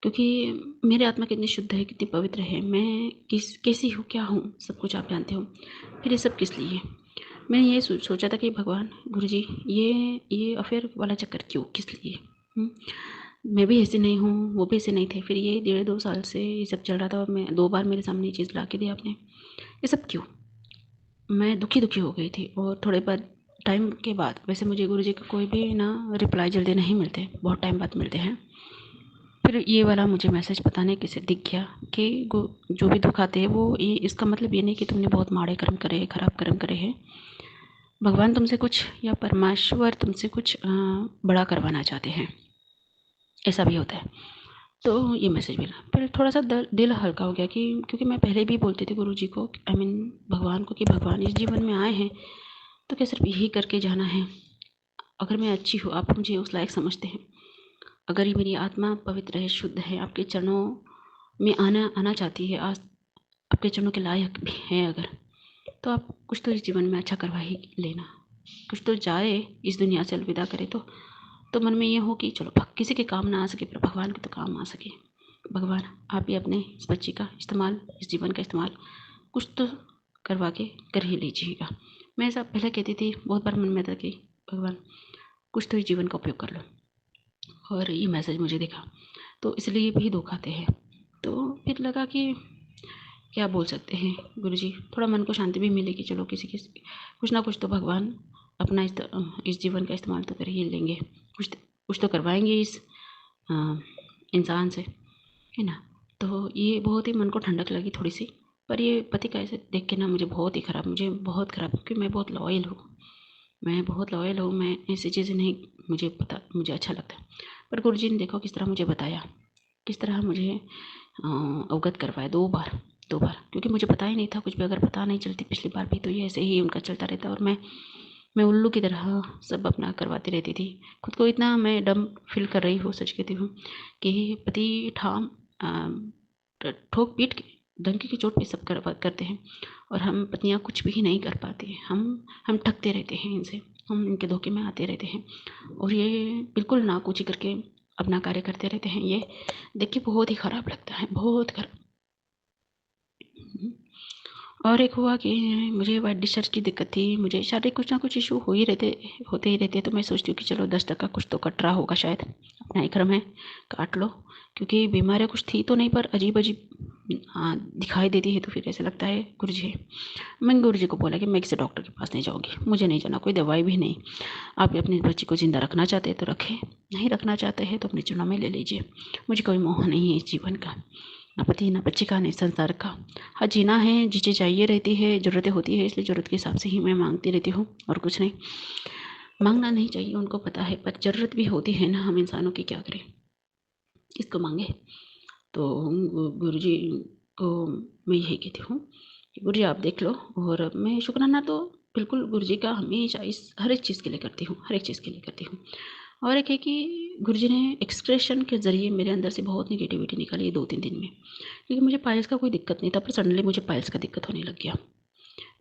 क्योंकि मेरी आत्मा कितनी शुद्ध है, कितनी पवित्र है, मैं कैसी हूँ, क्या हूँ, सब कुछ आप जानते हो। फिर ये सब किस लिए? मैंने ये सोचा था कि भगवान गुरुजी, ये अफेयर वाला चक्कर क्यों, किस लिए? मैं भी ऐसे नहीं हूँ, वो भी ऐसे नहीं थे। फिर ये 1.5-2 साल से ये सब चल रहा था और मैं 2 बार मेरे सामने ये चीज़ ला के दी आपने। ये सब क्यों? मैं दुखी हो गई थी। और थोड़े बाद टाइम के बाद, वैसे मुझे गुरुजी का कोई भी ना रिप्लाई जल्दी नहीं मिलते, बहुत टाइम बाद मिलते हैं। फिर ये वाला मुझे मैसेज पता नहीं किसे दिख गया कि जो भी दुख आते हैं वो ये, इसका मतलब ये नहीं कि तुमने बहुत माड़े कर्म करे, खराब कर्म करे हैं। भगवान तुमसे कुछ, या परमेश्वर तुमसे कुछ बड़ा करवाना चाहते हैं, ऐसा भी होता है। तो ये मैसेज मिला, फिर थोड़ा सा दिल हल्का हो गया कि क्योंकि मैं पहले भी बोलती थी गुरुजी को, आई मीन भगवान को, कि भगवान इस जीवन में आए हैं तो क्या सिर्फ यही करके जाना है? अगर मैं अच्छी हूँ, आप मुझे उस लायक समझते हैं, अगर ये मेरी आत्मा पवित्र है, शुद्ध है, आपके चरणों में आना चाहती है, आज आपके चरणों के लायक भी है अगर, तो आप कुछ तो इस जीवन में अच्छा करवा ही लेना। कुछ तो जाए, इस दुनिया से अलविदा करे, तो मन में ये हो कि चलो किसी के काम ना आ सके पर भगवान के तो काम आ सके। भगवान आप ही अपने इस बच्ची का इस्तेमाल, इस जीवन का इस्तेमाल कुछ तो करवा के कर ही लीजिएगा। मैं ऐसा पहले कहती थी, बहुत बार मन में था कि भगवान कुछ तो इस जीवन का उपयोग कर लो, और ये मैसेज मुझे दिखा तो इसलिए भी दुख आते हैं। तो फिर लगा कि क्या बोल सकते हैं गुरुजी, थोड़ा मन को शांति भी मिलेगी, चलो किसी कुछ ना कुछ तो भगवान अपना इस जीवन का इस्तेमाल तो कर ही लेंगे, कुछ तो करवाएंगे इस इंसान से, है ना। तो ये बहुत ही मन को ठंडक लगी थोड़ी सी। पर ये पति का ऐसे देख के ना मुझे बहुत खराब, क्योंकि मैं बहुत लॉयल हूँ, मैं ऐसी चीज़ें नहीं, मुझे पता, मुझे अच्छा लगता है। पर गुरुजी ने देखो किस तरह मुझे बताया, किस तरह मुझे अवगत करवाया 2 बार, क्योंकि मुझे पता ही नहीं था कुछ भी। अगर पता नहीं चलती पिछली बार भी तो ये ऐसे ही उनका चलता रहता, और मैं उल्लू की तरह सब अपना करवाती रहती थी। खुद को इतना मैं डम फील कर रही हूँ, सच कहती हूँ, कि पति ठोक पीट के, डंकी की चोट पे सब करते हैं, और हम पत्नियाँ कुछ भी नहीं कर पाती। हम ठगते रहते हैं इनसे, हम इनके धोखे में आते रहते हैं, और ये बिल्कुल नाकूची करके अपना कार्य करते रहते हैं। ये देख के बहुत ही ख़राब लगता है, बहुत खराब। और एक हुआ कि मुझे वाइट डिस्चार्ज की दिक्कत थी, मुझे शारीरिक कुछ ना कुछ इशू होते ही रहते। तो मैं सोचती हूँ कि चलो 10 टका कुछ तो कट रहा होगा, शायद अपना ही क्रम है, काट लो। क्योंकि बीमारियाँ कुछ थी तो नहीं, पर अजीब दिखाई देती है, तो फिर ऐसा लगता है गुरुजी है। मैंने गुरुजी को बोला कि मैं किसी डॉक्टर के पास नहीं जाऊँगी, मुझे नहीं जाना, कोई दवाई भी नहीं। आप अपने बच्ची को ज़िंदा रखना चाहते हैं तो रखें, नहीं रखना चाहते हैं तो अपने चुनाव में ले लीजिए। मुझे कोई मोह नहीं है इस जीवन का, ना पति ना बच्चे का, नहीं संसार का। हाँ, जीना है, चीज़ें चाहिए रहती है, ज़रूरतें होती है, इसलिए ज़रूरत के हिसाब से ही मैं मांगती रहती हूँ, और कुछ नहीं। मांगना नहीं चाहिए, उनको पता है, पर ज़रूरत भी होती है ना, हम इंसानों की क्या करें, इसको मांगे। तो गुरुजी को मैं यही कहती हूँ कि गुरुजी आप देख लो। और मैं शुक्राना तो बिल्कुल गुरुजी का हमेशा इस हर एक चीज़ के लिए करती हूँ, हर एक चीज़ के लिए करती हूँ। और एक है कि गुरुजी ने एक्सप्रेशन के ज़रिए मेरे अंदर से बहुत नेगेटिविटी निकाली 2-3 दिन में, क्योंकि मुझे पाइल्स का कोई दिक्कत नहीं था, पर सडनली मुझे पाइल्स का दिक्कत होने लग गया।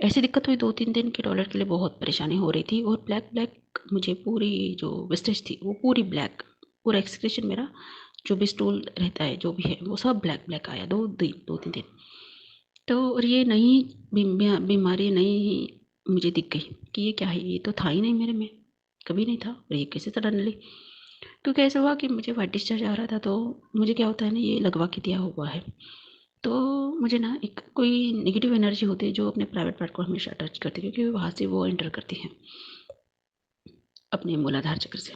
ऐसी दिक्कत हुई 2-3 दिन की टॉयलेट के लिए बहुत परेशानी हो रही थी, और ब्लैक मुझे पूरी जो वेस्टेज थी वो पूरी ब्लैक, पूरा एक्सक्रेशन मेरा जो भी स्टूल रहता है, जो भी है, वो सब ब्लैक आया 2-3 दिन। तो और ये नई बीमारी नई मुझे दिख गई कि ये क्या है, ये तो था ही नहीं मेरे में, कभी नहीं था, और ये कैसे सडनली। क्योंकि ऐसा हुआ कि मुझे वाइट डिस्चार्ज आ रहा था, तो मुझे क्या होता है ना, ये लगवा के दिया हुआ है, तो मुझे ना एक कोई नेगेटिव एनर्जी होती है जो अपने प्राइवेट पार्ट को हमेशा टच करती है, क्योंकि वहाँ से वो एंटर करती है अपने मूलाधार चक्र से,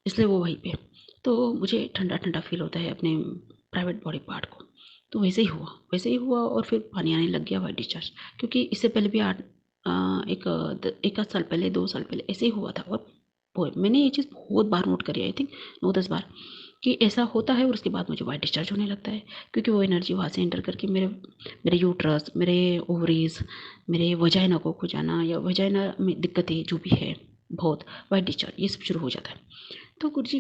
इसलिए वो वहीं पे। तो मुझे ठंडा फील होता है अपने प्राइवेट बॉडी पार्ट को। तो वैसे ही हुआ और फिर पानी आने लग गया वाइट डिस्चार्ज। क्योंकि इससे पहले भी एक आध साल पहले, 2 साल पहले ऐसे ही हुआ था। और मैंने ये चीज़ बहुत बार नोट करी, आई थिंक 9-10 बार, कि ऐसा होता है और उसके बाद मुझे वाइट डिस्चार्ज होने लगता है। क्योंकि वो एनर्जी वहाँ से एंटर करके मेरे मेरे यूट्रस, मेरे ओवरीज, मेरे वजाइना को खो जाना, या वजाइना में दिक्कतें जो भी है, बहुत वाइट डिस्चार्ज ये सब शुरू हो जाता है। तो गुरुजी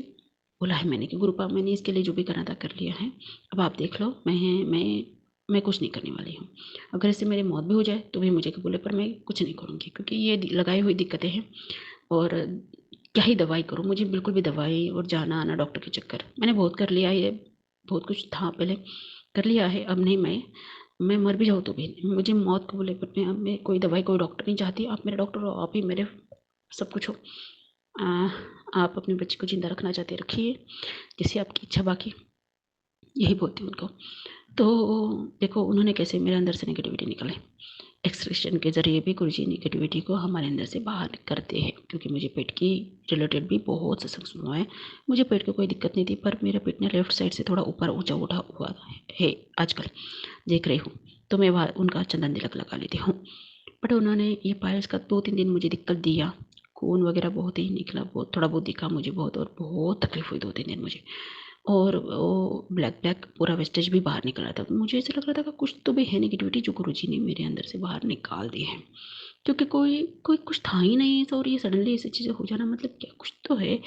बोला है मैंने कि गुरुपा, मैंने इसके लिए जो भी करना था कर लिया है, अब आप देख लो, मैं कुछ नहीं करने वाली हूँ। अगर इससे मेरी मौत भी हो जाए तो भी मुझे बोले, पर मैं कुछ नहीं करूँगी, क्योंकि ये लगाई हुई दिक्कतें हैं। और क्या ही दवाई करूँ, मुझे बिल्कुल भी दवाई और जाना आना डॉक्टर के चक्कर, मैंने बहुत कर लिया है। बहुत कुछ था पहले, कर लिया है। अब नहीं, मैं मर भी जाऊँ तो भी नहीं, मुझे मौत को बोले, पर मैं कोई दवाई, कोई डॉक्टर नहीं चाहती। आप मेरे डॉक्टर हो, आप ही मेरे सब कुछ हो। आप अपने बच्चे को जिंदा रखना चाहते रखिए, जैसी आपकी इच्छा, बाकी यही बोलती हूँ उनको। तो देखो उन्होंने कैसे मेरे अंदर से नेगेटिविटी निकाले। एक्सक्रीशन के ज़रिए भी गुरुजी नेगेटिविटी को हमारे अंदर से बाहर करते हैं। क्योंकि मुझे पेट की रिलेटेड भी बहुत सत्संग सुना है। मुझे पेट की कोई दिक्कत नहीं थी, पर मेरा पेट ने लेफ्ट साइड से थोड़ा ऊपर ऊंचा उठा हुआ है आजकल, देख रही हूँ। तो मैं वहाँ उनका चंदन तिलक लगा लेती हूँ। बट उन्होंने ये पायल्स का 2-3 दिन मुझे दिक्कत दिया, खून वगैरह बहुत ही निकला, बहुत थोड़ा बहुत दिखा मुझे बहुत, और बहुत तकलीफ हुई 2-3 दिन मुझे। और वो ब्लैक ब्लैक पूरा वेस्टेज भी बाहर निकल रहा था। मुझे ऐसा लग रहा था कि कुछ तो भी है नेगेटिविटी जो गुरुजी ने मेरे अंदर से बाहर निकाल दी है। क्योंकि कोई कोई कुछ था ही नहीं ऐसा, और ये सडनली ऐसी चीज़ें हो जाना, मतलब क्या कुछ तो है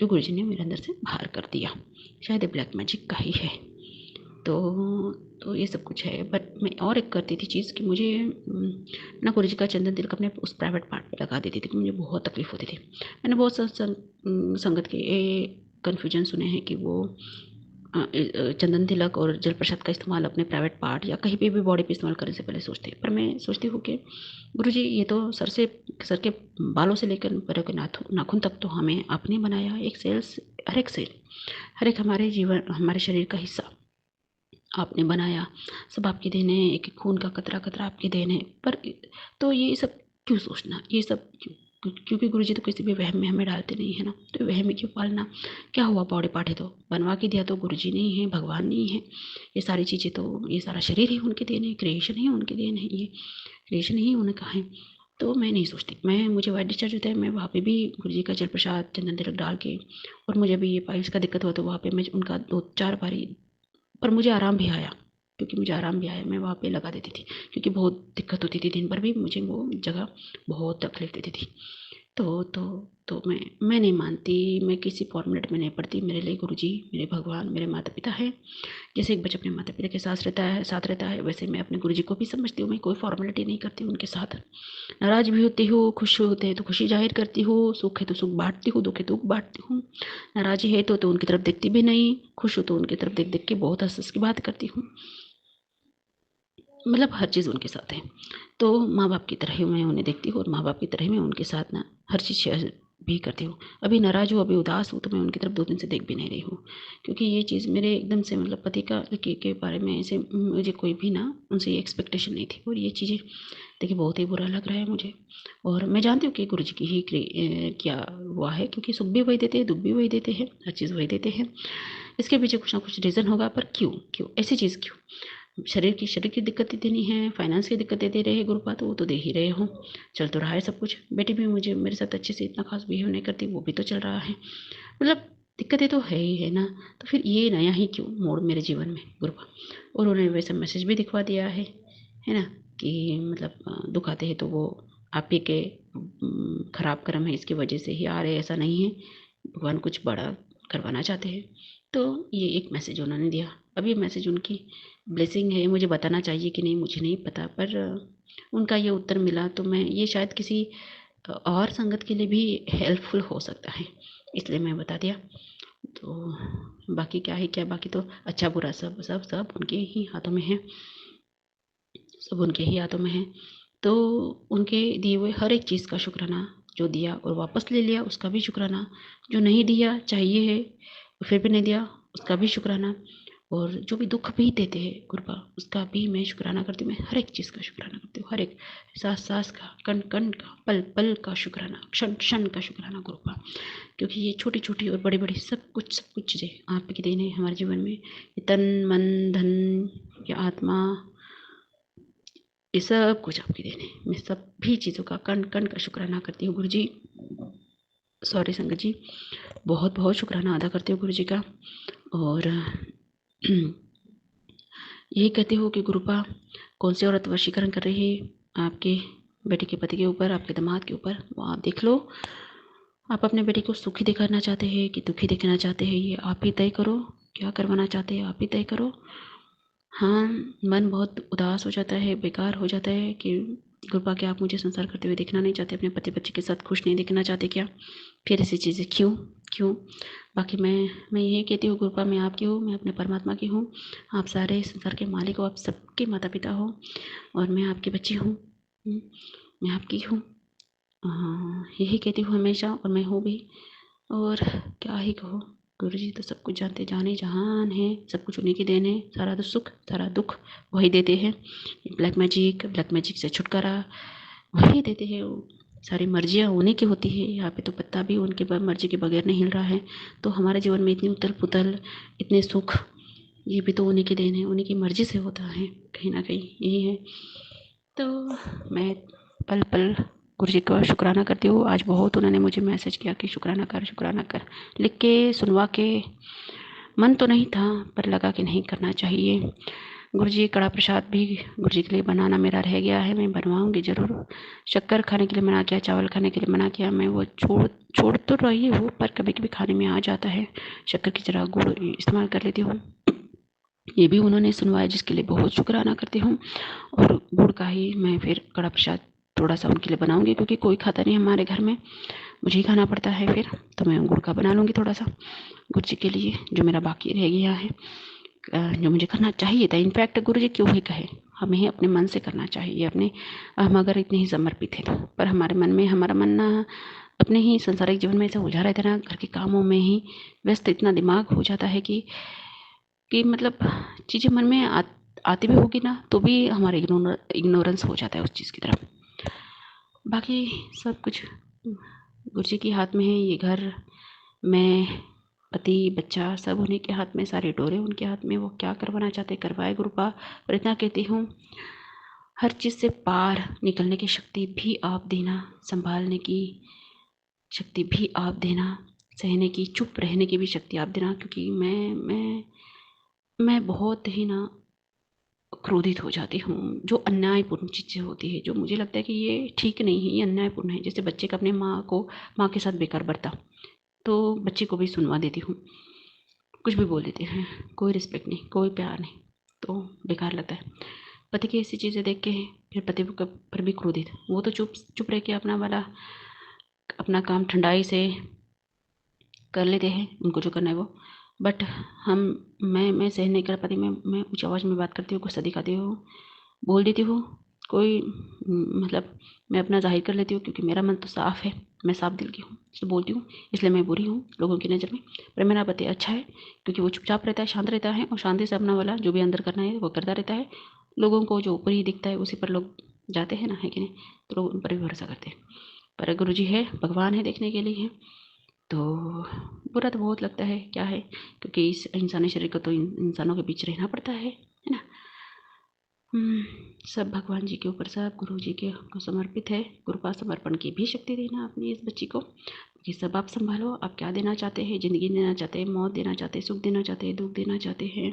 जो गुरुजी ने मेरे अंदर से बाहर कर दिया। शायद ये ब्लैक मैजिक का ही है। तो ये सब कुछ है। बट मैं और एक करती थी चीज़ कि मुझे ना गुरुजी का चंदन तिलक अपने उस प्राइवेट पार्ट पे लगा देती थी, कि मुझे बहुत तकलीफ होती थी। मैंने बहुत संगत के कन्फ्यूजन सुने हैं कि वो चंदन तिलक और जल प्रसाद का इस्तेमाल अपने प्राइवेट पार्ट या कहीं पे भी बॉडी पे इस्तेमाल करने से पहले सोचते हैं। पर मैं सोचती हूँ कि गुरुजी ये तो सर के बालों से लेकर पैरों के नाखून तक तो हमें आपने बनाया। एक सेल, हर एक हमारे जीवन, हमारे शरीर का हिस्सा आपने बनाया। सब आपकी देन है, एक एक खून का कतरा कतरा आपकी देन है। पर तो ये सब क्यों सोचना, ये सब क्यों? क्योंकि गुरुजी तो किसी भी वहम में हमें डालते नहीं है ना, तो वहम में क्यों पालना? क्या हुआ, बॉडी पार्ट है तो बनवा के दिया, तो गुरुजी नहीं है, भगवान नहीं है। ये सारी चीज़ें तो, ये सारा शरीर ही उनके देन है, क्रिएशन ही उनके देन है, ये क्रिएशन ही उनका है। तो मैं नहीं सोचती, मुझे वाइट डिस्चार्ज होता है, मैं वहाँ पे भी गुरुजी का जल प्रसाद चंदन तिलक डाल के, और मुझे भी ये पाइल्स का दिक्कत हुआ तो वहाँ पे मैं उनका 2-4 बारी, पर मुझे आराम भी आया। क्योंकि मुझे आराम भी आया, मैं वहाँ पे लगा देती थी, क्योंकि बहुत दिक्कत होती थी, दिन भर भी मुझे वो जगह बहुत तकलीफ देती थी। तो मैं नहीं मानती, मैं किसी फॉर्मेट में नहीं पढ़ती। मेरे लिए गुरुजी, मेरे भगवान, मेरे माता पिता है। जैसे एक बच्चा अपने माता पिता के साथ रहता है, वैसे मैं अपने गुरुजी को भी समझती हूँ। मैं कोई फॉर्मेलिटी नहीं करती उनके साथ। नाराज भी होती हूँ, खुश होते हैं तो खुशी जाहिर करती हूँ, सुख है तो सुख बांटती हूँ, दुख है तो दुख बांटती हूँ। नाराजी है तो उनकी तरफ देखती भी नहीं, खुश हो तो उनकी तरफ देख देख के बहुत हंस हंस की बात करती हूँ। मतलब हर चीज़ उनके साथ है। तो माँ बाप की तरह ही मैं उन्हें देखती हूँ, और माँ बाप की तरह ही मैं उनके साथ ना हर चीज़ शेयर भी करती हूँ। अभी नाराज़ हूँ, अभी उदास हूँ, तो मैं उनकी तरफ 2 दिन से देख भी नहीं रही हूँ। क्योंकि ये चीज़ मेरे एकदम से, मतलब पति का के बारे में ऐसे मुझे कोई भी ना उनसे ये एक्सपेक्टेशन नहीं थी। और ये चीज़ें देखिए बहुत ही बुरा लग रहा है मुझे। और मैं जानती हूँ कि गुरुजी की ही क्या हुआ है, क्योंकि सुख भी वही देते हैं, दुख भी वही देते हैं, हर चीज़ वही देते हैं। इसके पीछे कुछ ना कुछ रीज़न होगा, पर क्यों ऐसी चीज़ क्यों? शरीर की दिक्कतें देनी है, फाइनेंस की दिक्कतें दे रहे हैं गुरुपा, तो वो तो दे ही रहे हो। चल तो रहा है सब कुछ। बेटी भी मुझे मेरे साथ अच्छे से इतना खास बिहेव नहीं करती, वो भी तो चल रहा है। मतलब दिक्कतें तो है ही है ना, तो फिर ये नया ही क्यों मोड़ मेरे जीवन में गुरुपा? और उन्होंने वैसे मैसेज भी दिखवा दिया है ना, कि मतलब दुख आते हैं तो वो आप ही के खराब कर्म है, इसकी वजह से ही आ रहे, ऐसा नहीं है। भगवान कुछ बड़ा करवाना चाहते हैं। तो ये एक मैसेज उन्होंने दिया। अब ये मैसेज उनकी ब्लेसिंग है, मुझे बताना चाहिए कि नहीं मुझे नहीं पता, पर उनका ये उत्तर मिला तो मैं ये शायद किसी और संगत के लिए भी हेल्पफुल हो सकता है, इसलिए मैं बता दिया। तो बाकी क्या है क्या, बाकी तो अच्छा बुरा सब सब सब उनके ही हाथों में है, सब उनके ही हाथों में है। तो उनके दिए हुए हर एक चीज़ का शुक्राना, जो दिया और वापस ले लिया उसका भी शुक्राना, जो नहीं दिया चाहिए है फिर भी नहीं दिया उसका भी शुक्राना, और जो भी दुख भी देते हैं गुरुपा उसका भी मैं शुक्राना करती हूँ। मैं हर एक चीज़ का शुक्राना करती हूँ, हर एक सांस सांस का, कण कण का, पल पल का शुक्राना, क्षण क्षण का शुक्राना गुरुपा। क्योंकि ये छोटी छोटी और बड़ी बड़ी सब कुछ चीज़ें आप की देन है हमारे जीवन में। ये तन मन धन ये आत्मा, ये सब कुछ आपकी देन है। मैं सभी चीज़ों का कण कण का शुक्राना करती हूँ गुरु जी। सॉरी संगत जी, बहुत बहुत शुक्राना अदा करती हूँ गुरु जी का। और यही कहती हूँ कि गुरुपा कौन सी औरत वशीकरण कर रही है आपके बेटे के पति के ऊपर, आपके दामाद के ऊपर, वो आप देख लो। आप अपने बेटे को सुखी दिखाना चाहते हैं कि दुखी दिखाना चाहते हैं, ये आप ही तय करो। क्या करवाना चाहते हैं आप ही तय करो। हाँ, मन बहुत उदास हो जाता है, बेकार हो जाता है कि गुरुपा क्या आप मुझे संसार करते हुए देखना नहीं चाहते, अपने पति बच्चे के साथ खुश नहीं दिखना चाहते क्या? फिर ऐसी चीज़ें क्यों क्यों? बाकी मैं यही कहती हूँ गुरुपा, मैं आपकी हूँ, मैं अपने परमात्मा की हूँ। आप सारे संसार के मालिक हो, आप सबके माता पिता हो और मैं आपकी बच्ची हूँ। मैं आपकी हूँ। यही कहती हूँ हमेशा और मैं हूँ भी। और क्या ही कहो, गुरु जी तो सब कुछ जानते, जाने जहान है, सब कुछ उन्हीं की देन है। सारा तो सुख सारा दुख वही देते हैं। ब्लैक मैजिक से छुटकारा वही देते हैं। वो सारी मर्जियाँ उन्हीं की होती है। यहाँ पे तो पत्ता भी उनके मर्जी के बगैर नहीं हिल रहा है। तो हमारे जीवन में इतनी उथल पुथल, इतने सुख, ये भी तो उन्हीं की देन है, उन्हीं की मर्जी से होता है कहीं ना कहीं, यही है। तो मैं पल पल गुरु जी का शुक्राना करती हूँ। आज बहुत उन्होंने मुझे मैसेज किया कि शुक्राना कर, लिख के सुनवा के मन तो नहीं था पर लगा कि नहीं करना चाहिए। गुरु जी कड़ा प्रसाद भी गुरु जी के लिए बनाना मेरा रह गया है, मैं बनवाऊंगी ज़रूर। शक्कर खाने के लिए मना किया, चावल खाने के लिए मना किया, मैं वो छोड़ तो रही हूँ पर कभी कभी खाने में आ जाता है। शक्कर की जगह गुड़ इस्तेमाल कर लेती हूँ। ये भी उन्होंने सुनवाया जिसके लिए बहुत शुक्राना करती हूँ। और गुड़ का ही मैं फिर कड़ा प्रसाद थोड़ा सा उनके लिए बनाऊंगी, क्योंकि कोई खाता नहीं हमारे घर में, मुझे ही खाना पड़ता है फिर। तो मैं गुड़ का बना लूँगी थोड़ा सा गुरु जी के लिए, जो मेरा बाकी रह गया है, जो मुझे करना चाहिए था। इनफैक्ट गुरु जी क्यों ही कहे, हमें ही अपने मन से करना चाहिए। अपने हम अगर इतने ही समर्पित थे तो, पर हमारे मन में, हमारा मन ना अपने ही संसारिक जीवन में ऐसे उलझा रहता है ना, घर के कामों में ही व्यस्त इतना दिमाग हो जाता है कि मतलब चीज़ें मन में आती भी होगी ना तो भी हमारा इग्नोरेंस हो जाता है उस चीज़ की तरफ। बाकी सब कुछ गुरु जी के हाथ में है। ये घर, मैं, पति, बच्चा सब उन्हीं के हाथ में, सारे डोरे उनके हाथ में। वो क्या करवाना चाहते करवाए गुरुपा। पर इतना कहती हूँ, हर चीज़ से पार निकलने की शक्ति भी आप देना, संभालने की शक्ति भी आप देना, सहने की, चुप रहने की भी शक्ति आप देना। क्योंकि मैं बहुत ही ना क्रोधित हो जाती हूँ। जो अन्यायपूर्ण चीज़ें होती है, जो मुझे लगता है कि ये ठीक नहीं है, ये अन्यायपूर्ण है। जैसे बच्चे का अपने माँ के साथ बेकार बर्ताव, तो बच्चे को भी सुनवा देती हूँ, कुछ भी बोल देते हैं, कोई रिस्पेक्ट नहीं, कोई प्यार नहीं, तो बेकार लगता है। पति की ऐसी चीज़ें देख के फिर पति पर भी क्रोधित, वो तो चुप चुप रह के अपना काम ठंडाई से कर लेते हैं, उनको जो करना है वो। बट मैं सहन नहीं कर पाती। मैं ऊँची आवाज़ में बात करती हूँ, गुस्सा दिखाती हूँ, बोल देती हूँ, कोई मतलब मैं अपना ज़ाहिर कर लेती हूँ, क्योंकि मेरा मन तो साफ़ है, मैं साफ दिल की हूँ, इसलिए बोलती हूँ। इसलिए मैं बुरी हूँ लोगों की नज़र में। पर मेरा पति अच्छा है, क्योंकि वो चुपचाप रहता है, शांत रहता है और शांति से अपना वाला जो भी अंदर करना है वो करता रहता है। लोगों को जो ऊपर ही दिखता है उसी पर लोग जाते हैं ना, है कि नहीं? तो लोग उन पर भी भरोसा करते हैं। पर गुरु जी है, भगवान है, देखने के लिए है। तो बुरा तो बहुत लगता है, क्या है, क्योंकि इस इंसानी शरीर को तो इंसानों के बीच रहना पड़ता है ना। सब भगवान जी के ऊपर, सब गुरु जी के को समर्पित है। गुरुपा समर्पण की भी शक्ति देना अपनी इस बच्ची को। ये सब आप संभालो, आप क्या देना चाहते हैं, ज़िंदगी देना चाहते हैं, मौत देना चाहते हैं, सुख देना चाहते हैं, दुख देना चाहते हैं।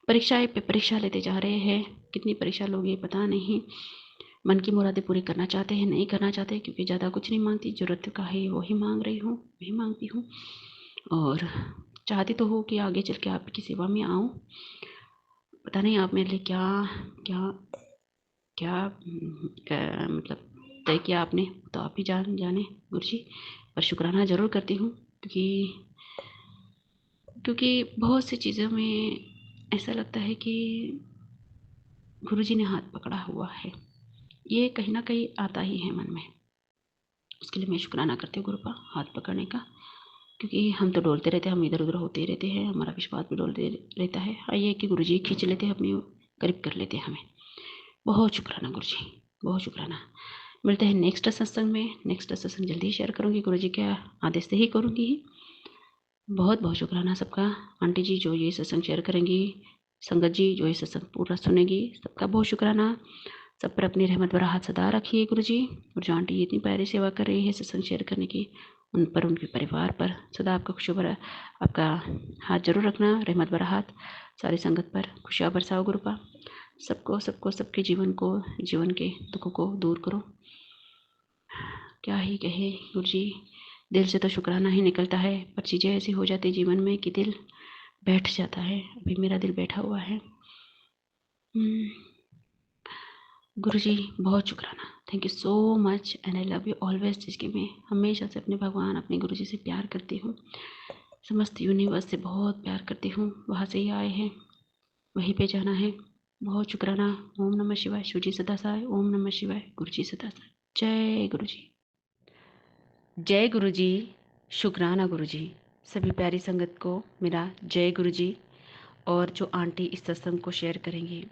परीक्षाएँ पे परीक्षा लेते जा रहे हैं, कितनी परीक्षा लोगे पता नहीं। मन की मुरादें पूरी करना चाहते हैं, नहीं करना चाहते, क्योंकि ज़्यादा कुछ नहीं मांगती, ज़रूरत का है वही मांग रही हूँ, वही मांगती हूँ। और चाहती तो हो कि आगे चल के आपकी सेवा में आऊँ। पता नहीं आप मेरे लिए क्या क्या क्या मतलब तय किया आपने, तो आप ही जाने गुरु जी। पर शुक्राना ज़रूर करती हूँ, क्योंकि बहुत सी चीज़ों में ऐसा लगता है कि गुरु जी ने हाथ पकड़ा हुआ है, ये कहीं ना कहीं आता ही है मन में। उसके लिए मैं शुक्राना करती हूँ गुरुपा, हाथ पकड़ने का। क्योंकि हम तो डोलते रहते हैं, हम इधर उधर होते रहते हैं, हमारा विश्वास भी डोलते रहता है। ये कि गुरु जी खींच लेते हैं, अपने करीब कर लेते हैं हमें। बहुत शुक्राना गुरु जी, बहुत शुक्राना। मिलते हैं नेक्स्ट सत्संग में। नेक्स्ट सत्संग जल्दी ही शेयर करूँगी, गुरु जी के आदेश से ही करूँगी। बहुत बहुत शुक्राना सबका। आंटी जी जो ये सत्संग शेयर करेंगी, संगत जी जो ये सत्संग पूरा सुनेगी, सबका बहुत शुक्राना। सब पर अपनी रहमत भरा हाथ सदा रखिए गुरु जी। और जो आंटी इतनी प्यारी सेवा कर रही है सत्संग शेयर करने की, उन पर, उनके परिवार पर सदा आपका खुशियों भरा आपका हाथ जरूर रखना, रहमत भरा हाथ सारी संगत पर खुशियाँ बरसाओ गुरुपा। सबको सबके जीवन के दुखों को दूर करो। क्या ही कहे गुरु जी, दिल से तो शुक्राना ही निकलता है, पर चीज़ें ऐसी हो जाती जीवन में कि दिल बैठ जाता है। अभी मेरा दिल बैठा हुआ है। गुरु जी बहुत शुक्राना, thank you so much and I love you always. जिसके मैं हमेशा से अपने भगवान, अपने गुरु जी से प्यार करती हूँ, समस्त यूनिवर्स से बहुत प्यार करती हूँ। वहाँ से ही आए हैं, वहीं पे जाना है। बहुत शुक्राना। ओम नमः शिवाय। शिव जी सदा सहाय। ओम नमः शिवाय। गुरु जी सदा सहाय। जय गुरु जी। जय गुरु जी। शुक्राना गुरु जी। सभी प्यारी संगत को मेरा जय गुरु जी। और जो आंटी इस सत्संग को शेयर करेंगी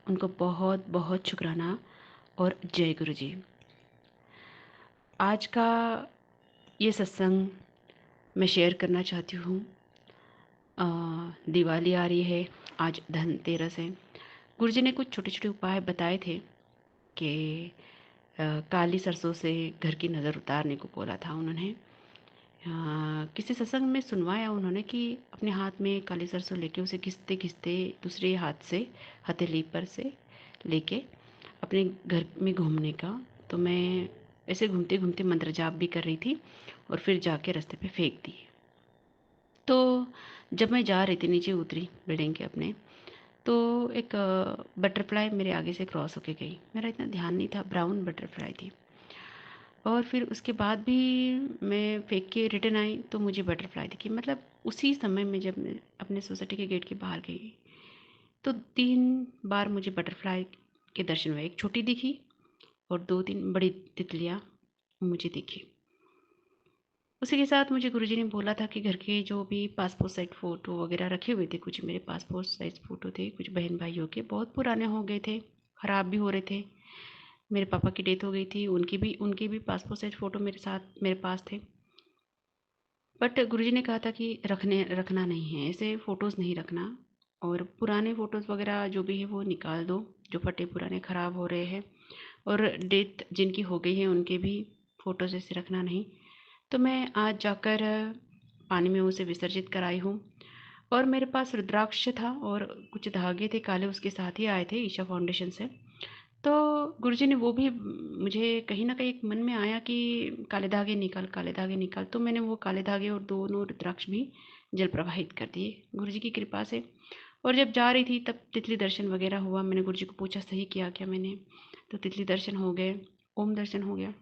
उनको बहुत बहुत शुक्राना और जय गुरु जी। आज का ये सत्संग मैं शेयर करना चाहती हूँ। दिवाली आ रही है, आज धनतेरस है। गुरु जी ने कुछ छोटे छोटे उपाय बताए थे कि काली सरसों से घर की नज़र उतारने को बोला था उन्होंने। किसी सत्संग में सुनवाया उन्होंने कि अपने हाथ में काली सरसों लेके उसे घिसते घिसते दूसरे हाथ से हथेली पर से लेके अपने घर में घूमने का। तो मैं ऐसे घूमते घूमते मंत्र जाप भी कर रही थी और फिर जाके रास्ते पे फेंक दी। तो जब मैं जा रही थी, नीचे उतरी बिल्डिंग के अपने, तो एक बटरफ्लाई मेरे आगे से क्रॉस होके गई। मेरा इतना ध्यान नहीं था, ब्राउन बटरफ्लाई थी। और फिर उसके बाद भी मैं फेंक के रिटर्न आई तो मुझे बटरफ्लाई दिखी। मतलब उसी समय में जब मैं अपने सोसाइटी के गेट के बाहर गई तो 3 बार मुझे बटरफ्लाई के दर्शन हुए। एक छोटी दिखी और 2-3 बड़ी तितलियाँ मुझे दिखी। उसी के साथ मुझे गुरुजी ने बोला था कि घर के जो भी पासपोर्ट साइज फ़ोटो वगैरह रखे हुए थे, कुछ मेरे पासपोर्ट साइज फ़ोटो थे, कुछ बहन भाइयों के, बहुत पुराने हो गए थे, ख़राब भी हो रहे थे। मेरे पापा की डेथ हो गई थी, उनके भी पासपोर्ट साइज फ़ोटो मेरे पास थे। बट गुरुजी ने कहा था कि रखना नहीं है, ऐसे फ़ोटोज़ नहीं रखना, और पुराने फ़ोटोज़ वगैरह जो भी है वो निकाल दो, जो फटे पुराने ख़राब हो रहे हैं, और डेथ जिनकी हो गई है उनके भी फ़ोटोज़ ऐसे रखना नहीं। तो मैं आज जाकर पानी में उसे विसर्जित कराई हूँ। और मेरे पास रुद्राक्ष था और कुछ धागे थे काले, उसके साथ ही आए थे ईशा फाउंडेशन से। तो गुरुजी ने वो भी, मुझे कहीं ना कहीं एक मन में आया कि काले धागे निकाल, काले धागे निकाल। तो मैंने वो काले धागे और दोनों रुद्राक्ष भी जल प्रवाहित कर दिए गुरुजी की कृपा से। और जब जा रही थी तब तितली दर्शन वगैरह हुआ। मैंने गुरुजी को पूछा सही किया क्या मैंने, तो तितली दर्शन हो गए, ओम दर्शन हो गया।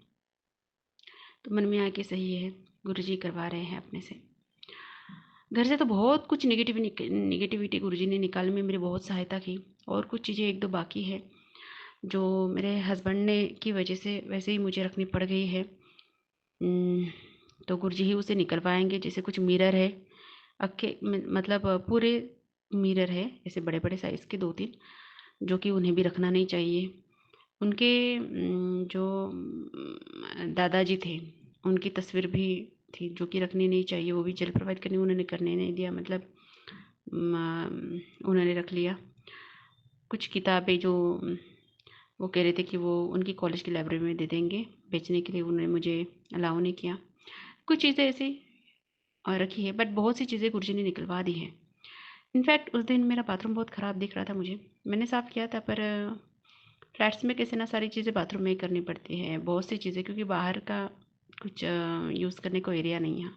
तो मन में आया कि सही है, गुरुजी करवा रहे हैं अपने से। घर से तो बहुत कुछ नेगेटिविटी गुरुजी ने निकालने में मेरी बहुत सहायता की। और कुछ चीज़ें 1-2 बाकी है जो मेरे हस्बैंड ने की वजह से वैसे ही मुझे रखनी पड़ गई है। तो गुरुजी ही उसे निकलवाएंगे। जैसे कुछ मिरर है, मतलब पूरे मिरर है ऐसे बड़े बड़े साइज़ के 2-3, जो कि उन्हें भी रखना नहीं चाहिए। उनके जो दादाजी थे उनकी तस्वीर भी थी जो कि रखनी नहीं चाहिए, वो भी जल प्रवाहित करनी उन्होंने करने नहीं दिया, मतलब उन्होंने रख लिया। कुछ किताबें जो वो कह रहे थे कि वो उनकी कॉलेज की लाइब्रेरी में दे देंगे बेचने के लिए, उन्होंने मुझे अलाउ नहीं किया। कुछ चीज़ें ऐसी और रखी है, बट बहुत सी चीज़ें गुरुजी ने निकलवा दी है। इनफैक्ट उस दिन मेरा बाथरूम बहुत ख़राब दिख रहा था मुझे, मैंने साफ़ किया था, पर फ्लैट्स में कैसे ना सारी चीज़ें बाथरूम में ही करनी पड़ती हैं, बहुत सी चीज़ें, क्योंकि बाहर का कुछ यूज़ करने को एरिया नहीं है,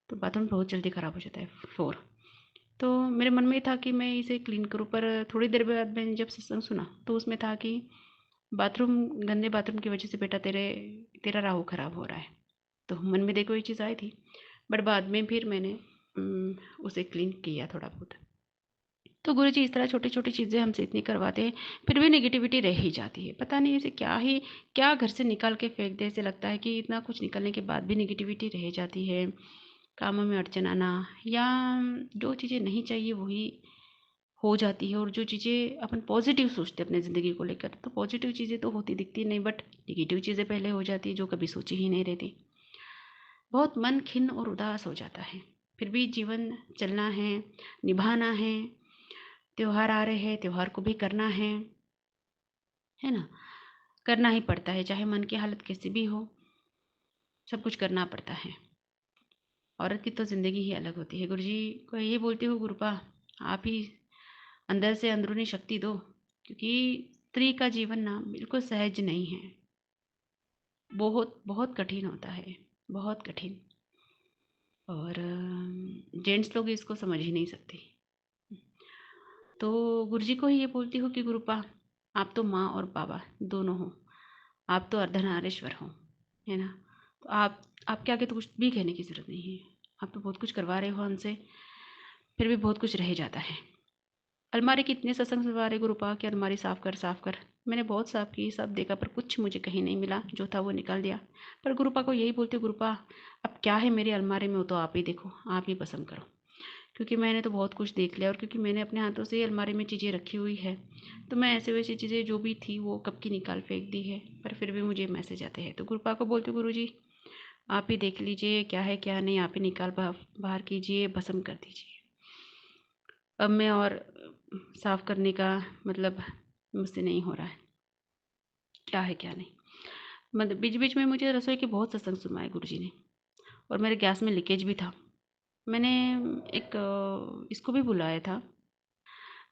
तो बाथरूम बहुत जल्दी ख़राब हो जाता है फ्लोर। तो मेरे मन में था कि मैं इसे क्लीन करूँ, पर थोड़ी देर बाद मैंने जब सत्संग सुना तो उसमें था कि गंदे बाथरूम की वजह से बेटा तेरा राहु ख़राब हो रहा है। तो मन में देखो ये चीज़ आई थी, बट बाद में फिर मैंने उसे क्लीन किया थोड़ा बहुत। तो गुरुजी इस तरह छोटी छोटी चीज़ें हमसे इतनी करवाते हैं, फिर भी नेगेटिविटी रह ही जाती है। पता नहीं इसे क्या घर से निकाल के फेंक दे, ऐसे लगता है कि इतना कुछ निकलने के बाद भी नेगेटिविटी रह जाती है। कामों में अड़चन आना, या जो चीज़ें नहीं चाहिए वही हो जाती है, और जो चीज़ें अपन पॉजिटिव सोचते हैं अपनी ज़िंदगी को लेकर, तो पॉजिटिव चीज़ें तो होती दिखती नहीं, बट नेगेटिव चीज़ें पहले हो जाती है जो कभी सोची ही नहीं रहती। बहुत मन खिन्न और उदास हो जाता है। फिर भी जीवन चलना है, निभाना है। त्योहार आ रहे हैं, त्योहार को भी करना है ना? करना ही पड़ता है, चाहे मन की हालत कैसी भी हो, सब कुछ करना पड़ता है। औरत की तो ज़िंदगी ही अलग होती है। गुरुजी को ये बोलती हूँ, गुरुपा आप ही अंदर से अंदरूनी शक्ति दो, क्योंकि स्त्री का जीवन ना बिल्कुल सहज नहीं है। बहुत बहुत कठिन होता है, बहुत कठिन। और जेंट्स लोग इसको समझ ही नहीं सकते। तो गुरुजी को ही ये बोलती हूँ कि गुरुपा आप तो माँ और बाबा दोनों हो, आप तो अर्धनारीश्वर हो, है ना? तो आपके आगे तो कुछ भी कहने की ज़रूरत नहीं है। आप तो बहुत कुछ करवा रहे हो हमसे, फिर भी बहुत कुछ रह जाता है। अलमारी की इतने सत्संग सुनवा रहे गुरुपा कि अलमारी साफ़ कर साफ़ कर। मैंने बहुत साफ़ की, सब देखा, पर कुछ मुझे कहीं नहीं मिला, जो था वो निकाल दिया। पर गुरुपा को यही बोलती हूँ, गुरुपा अब क्या है मेरी अलमारी में, वो तो आप ही देखो, आप ही पसंद करो। क्योंकि मैंने तो बहुत कुछ देख लिया, और क्योंकि मैंने अपने हाथों से ही अलमारी में चीज़ें रखी हुई है, तो मैं ऐसे वैसी चीज़ें जो भी थी वो कब की निकाल फेंक दी है, पर फिर भी मुझे मैसेज आते हैं। तो गुरुपा को बोलती हूँ, गुरुजी आप ही देख लीजिए क्या है क्या नहीं, आप ही निकाल बाहर कीजिए, भस्म कर दीजिए। अब मैं और साफ़ करने का मतलब मुझसे नहीं हो रहा है, क्या है क्या नहीं। मतलब बीच बीच में मुझे रसोई के बहुत सत्संग सुनवाए गुरुजी ने, और मेरे गैस में लीकेज भी था। मैंने एक इसको भी बुलाया था,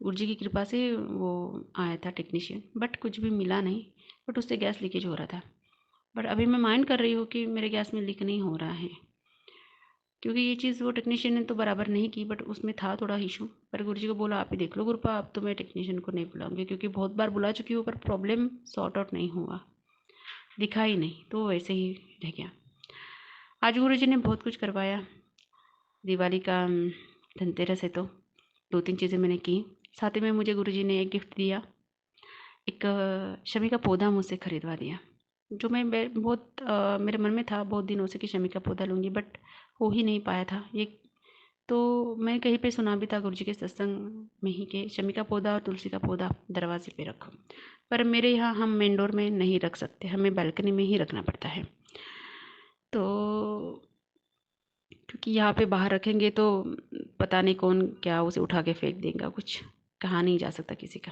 गुरुजी की कृपा से वो आया था टेक्नीशियन, बट कुछ भी मिला नहीं, बट उससे गैस लीकेज हो रहा था। बट अभी मैं माइंड कर रही हूँ कि मेरे गैस में लीक नहीं हो रहा है, क्योंकि ये चीज़ वो टेक्नीशियन ने तो बराबर नहीं की, बट उसमें था थोड़ा इशू। पर गुरुजी को बोला आप ही देख लो गुरुपा, अब तो मैं टेक्नीशियन को नहीं बुलाऊंगी, क्योंकि बहुत बार बुला चुकी हूँ पर प्रॉब्लम सॉर्ट आउट नहीं हुआ, दिखा ही नहीं, तो वो वैसे ही रह गया। आज गुरुजी ने बहुत कुछ करवाया। दिवाली का धनतेरस है तो 2-3 चीज़ें मैंने की। साथ ही में मुझे गुरुजी ने एक गिफ्ट दिया, एक शमी का पौधा मुझसे ख़रीदवा दिया, जो मैं बहुत मेरे मन में था बहुत दिनों से कि शमी का पौधा लूँगी, बट हो ही नहीं पाया था ये। तो मैं कहीं पे सुना भी था गुरुजी के सत्संग में ही कि शमी का पौधा और तुलसी का पौधा दरवाजे पे रखो, पर मेरे यहाँ हम मेन डोर में नहीं रख सकते, हमें बालकनी में ही रखना पड़ता है। तो क्योंकि यहाँ पे बाहर रखेंगे तो पता नहीं कौन क्या उसे उठा के फेंक देगा, कुछ कहा नहीं जा सकता किसी का,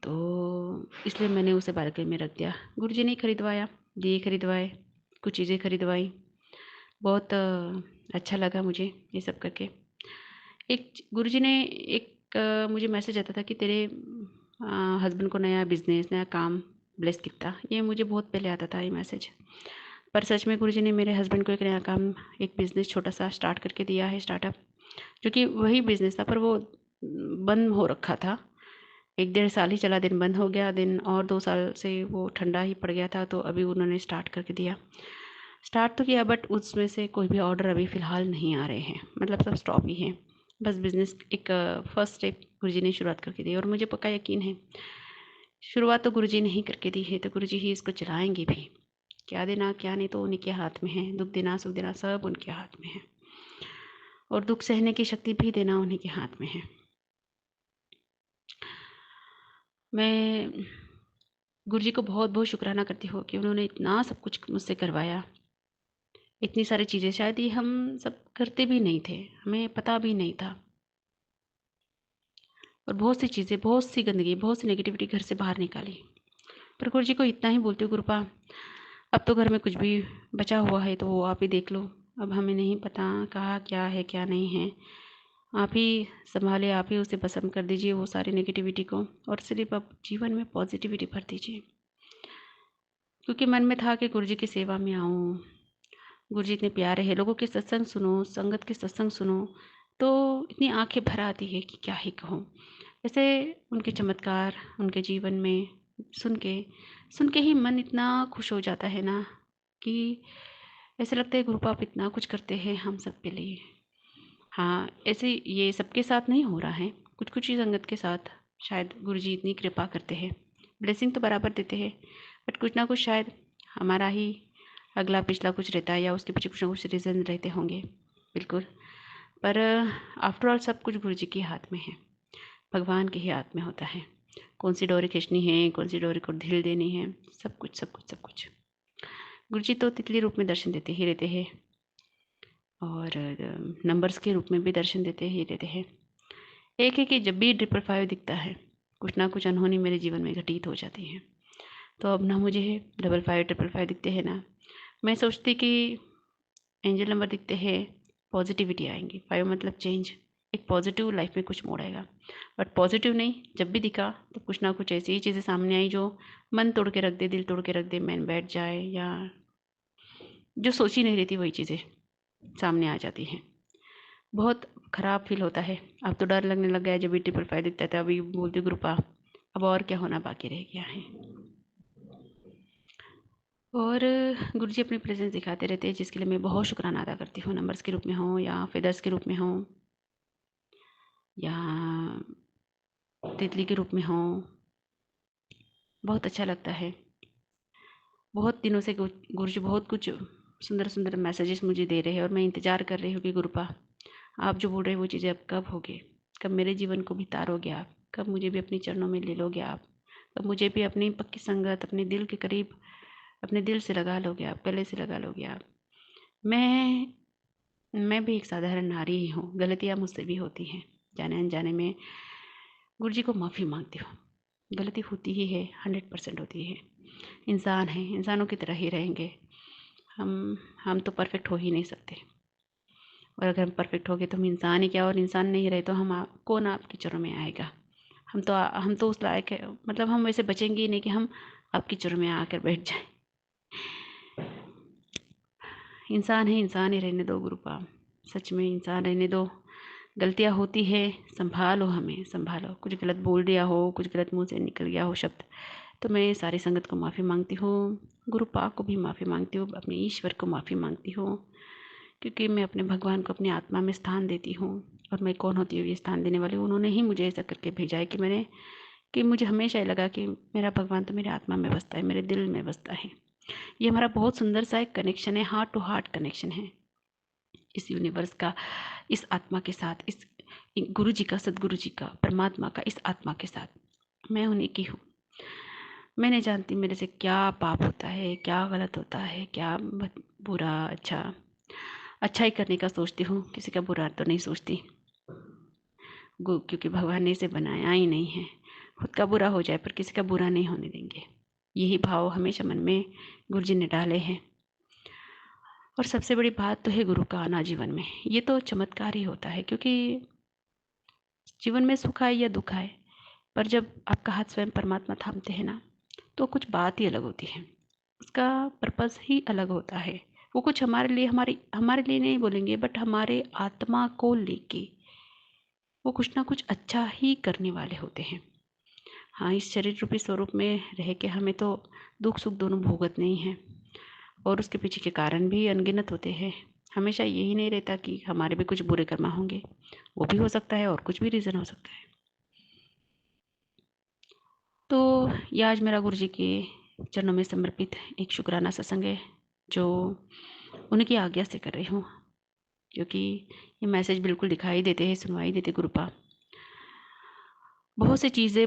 तो इसलिए मैंने उसे बालकनी में रख दिया। गुरुजी ने खरीदवाया, दिए खरीदवाए, कुछ चीज़ें खरीदवाई, बहुत अच्छा लगा मुझे ये सब करके। एक गुरुजी ने एक मुझे मैसेज आता था कि तेरे हस्बैंड को नया बिजनेस, नया काम ब्लेस दिखता, ये मुझे बहुत पहले आता था ये मैसेज। पर सच में गुरुजी ने मेरे हस्बैंड को एक नया काम, एक बिज़नेस छोटा सा स्टार्ट करके दिया है, स्टार्टअप, जो कि वही बिज़नेस था पर वो बंद हो रखा था। 1-1.5 साल ही चला, दिन बंद हो गया, दिन और 2 साल से वो ठंडा ही पड़ गया था, तो अभी उन्होंने स्टार्ट करके दिया। स्टार्ट तो किया, बट उसमें से कोई भी ऑर्डर अभी फ़िलहाल नहीं आ रहे हैं, मतलब सब स्टॉप ही हैं। बस बिज़नेस एक फर्स्ट स्टेप गुरुजी ने शुरुआत करके दी, और मुझे पक्का यकीन है शुरुआत तो गुरुजी ने ही करके दी है, तो गुरुजी ही इसको चलाएंगे भी। क्या देना क्या नहीं तो उन्हीं के हाथ में है, दुख देना सुख देना सब उनके हाथ में है, और दुख सहने की शक्ति भी देना उन्हीं के हाथ में है। मैं गुरुजी को बहुत बहुत शुक्राना करती हूँ कि उन्होंने इतना सब कुछ मुझसे करवाया, इतनी सारी चीज़ें शायद ये हम सब करते भी नहीं थे, हमें पता भी नहीं था, और बहुत सी चीज़ें, बहुत सी गंदगी, बहुत सी नेगेटिविटी घर से बाहर निकाली। पर गुरुजी को इतना ही बोलती हूँ, गुरुपा अब तो घर में कुछ भी बचा हुआ है तो वो आप ही देख लो, अब हमें नहीं पता कहाँ क्या है क्या नहीं है, आप ही संभाले, आप ही उसे भस्म कर दीजिए वो सारी नेगेटिविटी को, और सिर्फ अब जीवन में पॉजिटिविटी भर दीजिए। क्योंकि मन में था कि गुरुजी की सेवा में आऊँ, गुरुजी इतने प्यारे हैं, लोगों के सत्संग सुनो, संगत के सत्संग सुनो, तो इतनी आंखें भर आती है कि क्या ही कहूँ। वैसे उनके चमत्कार उनके जीवन में सुन के ही मन इतना खुश हो जाता है ना, कि ऐसे लगता है गुरुपा आप इतना कुछ करते हैं हम सब के लिए। हाँ, ऐसे ये सबके साथ नहीं हो रहा है, कुछ कुछ ही संगत के साथ शायद गुरुजी इतनी कृपा करते हैं, ब्लेसिंग तो बराबर देते हैं, बट कुछ ना कुछ शायद हमारा ही अगला पिछला कुछ रहता है, या उसके पीछे कुछ ना कुछ रीज़न रहते होंगे, बिल्कुल। पर आफ्टर ऑल सब कुछ गुरुजी के हाथ में है, भगवान के ही हाथ में होता है, कौन सी डोरी खींचनी है, कौन सी डोरी को ढील देनी है, सब कुछ सब कुछ सब कुछ। गुरुजी तो तितली रूप में दर्शन देते ही रहते हैं, और नंबर्स के रूप में भी दर्शन देते ही रहते हैं। एक है कि जब भी 555 दिखता है, कुछ ना कुछ अनहोनी मेरे जीवन में घटित हो जाती है। तो अब ना मुझे 55 दिखते हैं ना, मैं सोचती कि एंजल नंबर दिखते हैं, पॉजिटिविटी आएंगी। 5 मतलब चेंज, एक पॉजिटिव लाइफ में कुछ मोड़ आएगा। बट पॉजिटिव नहीं, जब भी दिखा तो कुछ ना कुछ ऐसी ही चीज़ें सामने आई जो मन तोड़ के रख दे, दिल तोड़ के रख दे, मन बैठ जाए, या जो सोची नहीं रहती वही चीज़ें सामने आ जाती हैं। बहुत ख़राब फील होता है। अब तो डर लगने लग गया है, जब भी 555 दिखता था अभी बोलती ग्रुपा अब और क्या होना बाकी रह गया है। और गुरुजी अपनी प्रेजेंस दिखाते रहते हैं, जिसके लिए मैं बहुत शुक्राना अदा करती हूँ। नंबर्स के रूप में हो या फेदर्स के रूप में हो या तितली के रूप में हो, बहुत अच्छा लगता है। बहुत दिनों से गुरुजी बहुत कुछ सुंदर सुंदर मैसेजेस मुझे दे रहे हैं और मैं इंतज़ार कर रही हूँ कि गुरुपा आप जो बोल रहे हैं वो चीज़ें अब कब होगी, कब मेरे जीवन को भी तारोगे आप, कब मुझे भी अपने चरणों में ले लोगे आप, कब मुझे भी अपनी पक्की संगत अपने दिल के करीब, अपने दिल से लगा लोगे आप, गले से लगा लोगे आप। मैं भी एक साधारण नारी ही हूँ, गलतियाँ मुझसे भी होती हैं, जाने अनजाने में गुरुजी को माफ़ी मांगती हूँ। गलती होती ही है, 100% होती है। इंसान हैं, इंसानों की तरह ही रहेंगे। हम तो परफेक्ट हो ही नहीं सकते, और अगर हम परफेक्ट हो गए तो हम इंसान ही क्या, और इंसान नहीं रहे तो कौन आपके चरणों में आएगा। हम तो उस लायक है, मतलब हम वैसे बचेंगे ही नहीं कि हम आपके चरणों में आकर बैठ जाएं। इंसान है, इंसान ही रहने दो गुरुपा, सच में इंसान रहने दो। गलतियाँ होती है, संभालो, हमें संभालो। कुछ गलत बोल दिया हो, कुछ गलत मुंह से निकल गया हो शब्द, तो मैं सारी संगत को माफ़ी मांगती हूँ, गुरुपा को भी माफ़ी मांगती हूँ, अपने ईश्वर को माफ़ी मांगती हूँ, क्योंकि मैं अपने भगवान को अपनी आत्मा में स्थान देती हूँ। और मैं कौन होती हूँ ये स्थान देने वाली? उन्होंने ही मुझे ऐसा करके भेजा है कि मुझे हमेशा ये लगा कि मेरा भगवान तो मेरी आत्मा में बसता है, मेरे दिल में बसता है। ये हमारा बहुत सुंदर सा एक कनेक्शन है, हार्ट टू हार्ट कनेक्शन है इस यूनिवर्स का, इस आत्मा के साथ, इस गुरु जी का, सदगुरु जी का, परमात्मा का, इस आत्मा के साथ। मैं उन्हीं की हूँ। मैं नहीं जानती मेरे से क्या पाप होता है, क्या गलत होता है, क्या बुरा। अच्छा ही करने का सोचती हूँ, किसी का बुरा तो नहीं सोचती, क्योंकि भगवान ने इसे बनाया ही नहीं है। खुद का बुरा हो जाए पर किसी का बुरा नहीं होने देंगे, यही भाव हमेशा मन में गुरु जी ने डाले हैं। और सबसे बड़ी बात तो है गुरु का आना जीवन में, ये तो चमत्कार ही होता है, क्योंकि जीवन में सुख आए या दुख आए, पर जब आपका हाथ स्वयं परमात्मा थामते हैं ना, तो कुछ बात ही अलग होती है, उसका पर्पस ही अलग होता है। वो कुछ हमारे लिए नहीं बोलेंगे, बट हमारे आत्मा को लेके वो कुछ ना कुछ अच्छा ही करने वाले होते हैं। हाँ, इस शरीर रूपी स्वरूप में रह के हमें तो दुख सुख दोनों भोगतने ही हैं, और उसके पीछे के कारण भी अनगिनत होते हैं। हमेशा यही नहीं रहता कि हमारे भी कुछ बुरे कर्म होंगे, वो भी हो सकता है और कुछ भी रीज़न हो सकता है। तो ये आज मेरा गुरु जी के चरणों में समर्पित एक शुक्राना सत्संग है, जो उनकी आज्ञा से कर रही हूँ, क्योंकि ये मैसेज बिल्कुल दिखाई देते हैं, सुनवाई देते गुरुपा। बहुत सी चीज़ें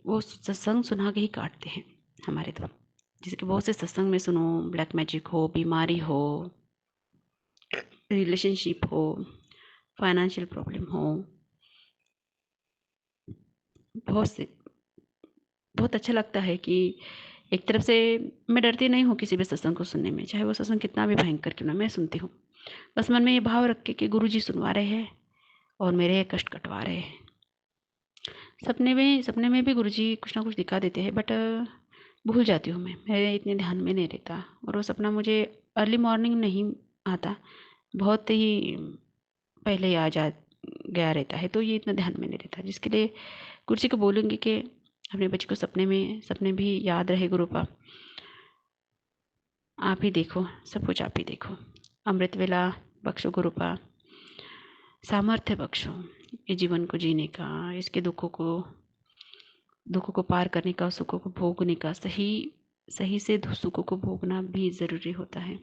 वो सत्संग सुना के ही काटते हैं हमारे तो। जैसे कि बहुत से सत्संग में सुनो, ब्लैक मैजिक हो, बीमारी हो, रिलेशनशिप हो, फाइनेंशियल प्रॉब्लम हो, बहुत अच्छा लगता है कि एक तरफ से मैं डरती नहीं हूँ किसी भी सत्संग को सुनने में, चाहे वो सत्संग कितना भी भयंकर क्यों ना, मैं सुनती हूँ। बस मन में ये भाव रख के कि गुरु जी सुनवा रहे हैं और मेरे ये कष्ट कटवा रहे हैं। सपने में भी गुरु जी कुछ ना कुछ दिखा देते हैं, बट भूल जाती हूँ मैं, मेरे इतने ध्यान में नहीं रहता। और वो सपना मुझे अर्ली मॉर्निंग नहीं आता, बहुत ही पहले ही आ जा गया रहता है, तो ये इतना ध्यान में नहीं रहता, जिसके लिए गुरु जी को बोलूँगी कि अपने बच्चे को सपने भी याद रहे गुरुपा। आप ही देखो, सब कुछ आप ही देखो, अमृत वेला बख्शो गुरुपा, सामर्थ्य बख्शो ये जीवन को जीने का, इसके दुखों को पार करने का, सुखों को भोगने का, सही से सुखों को भोगना भी ज़रूरी होता है।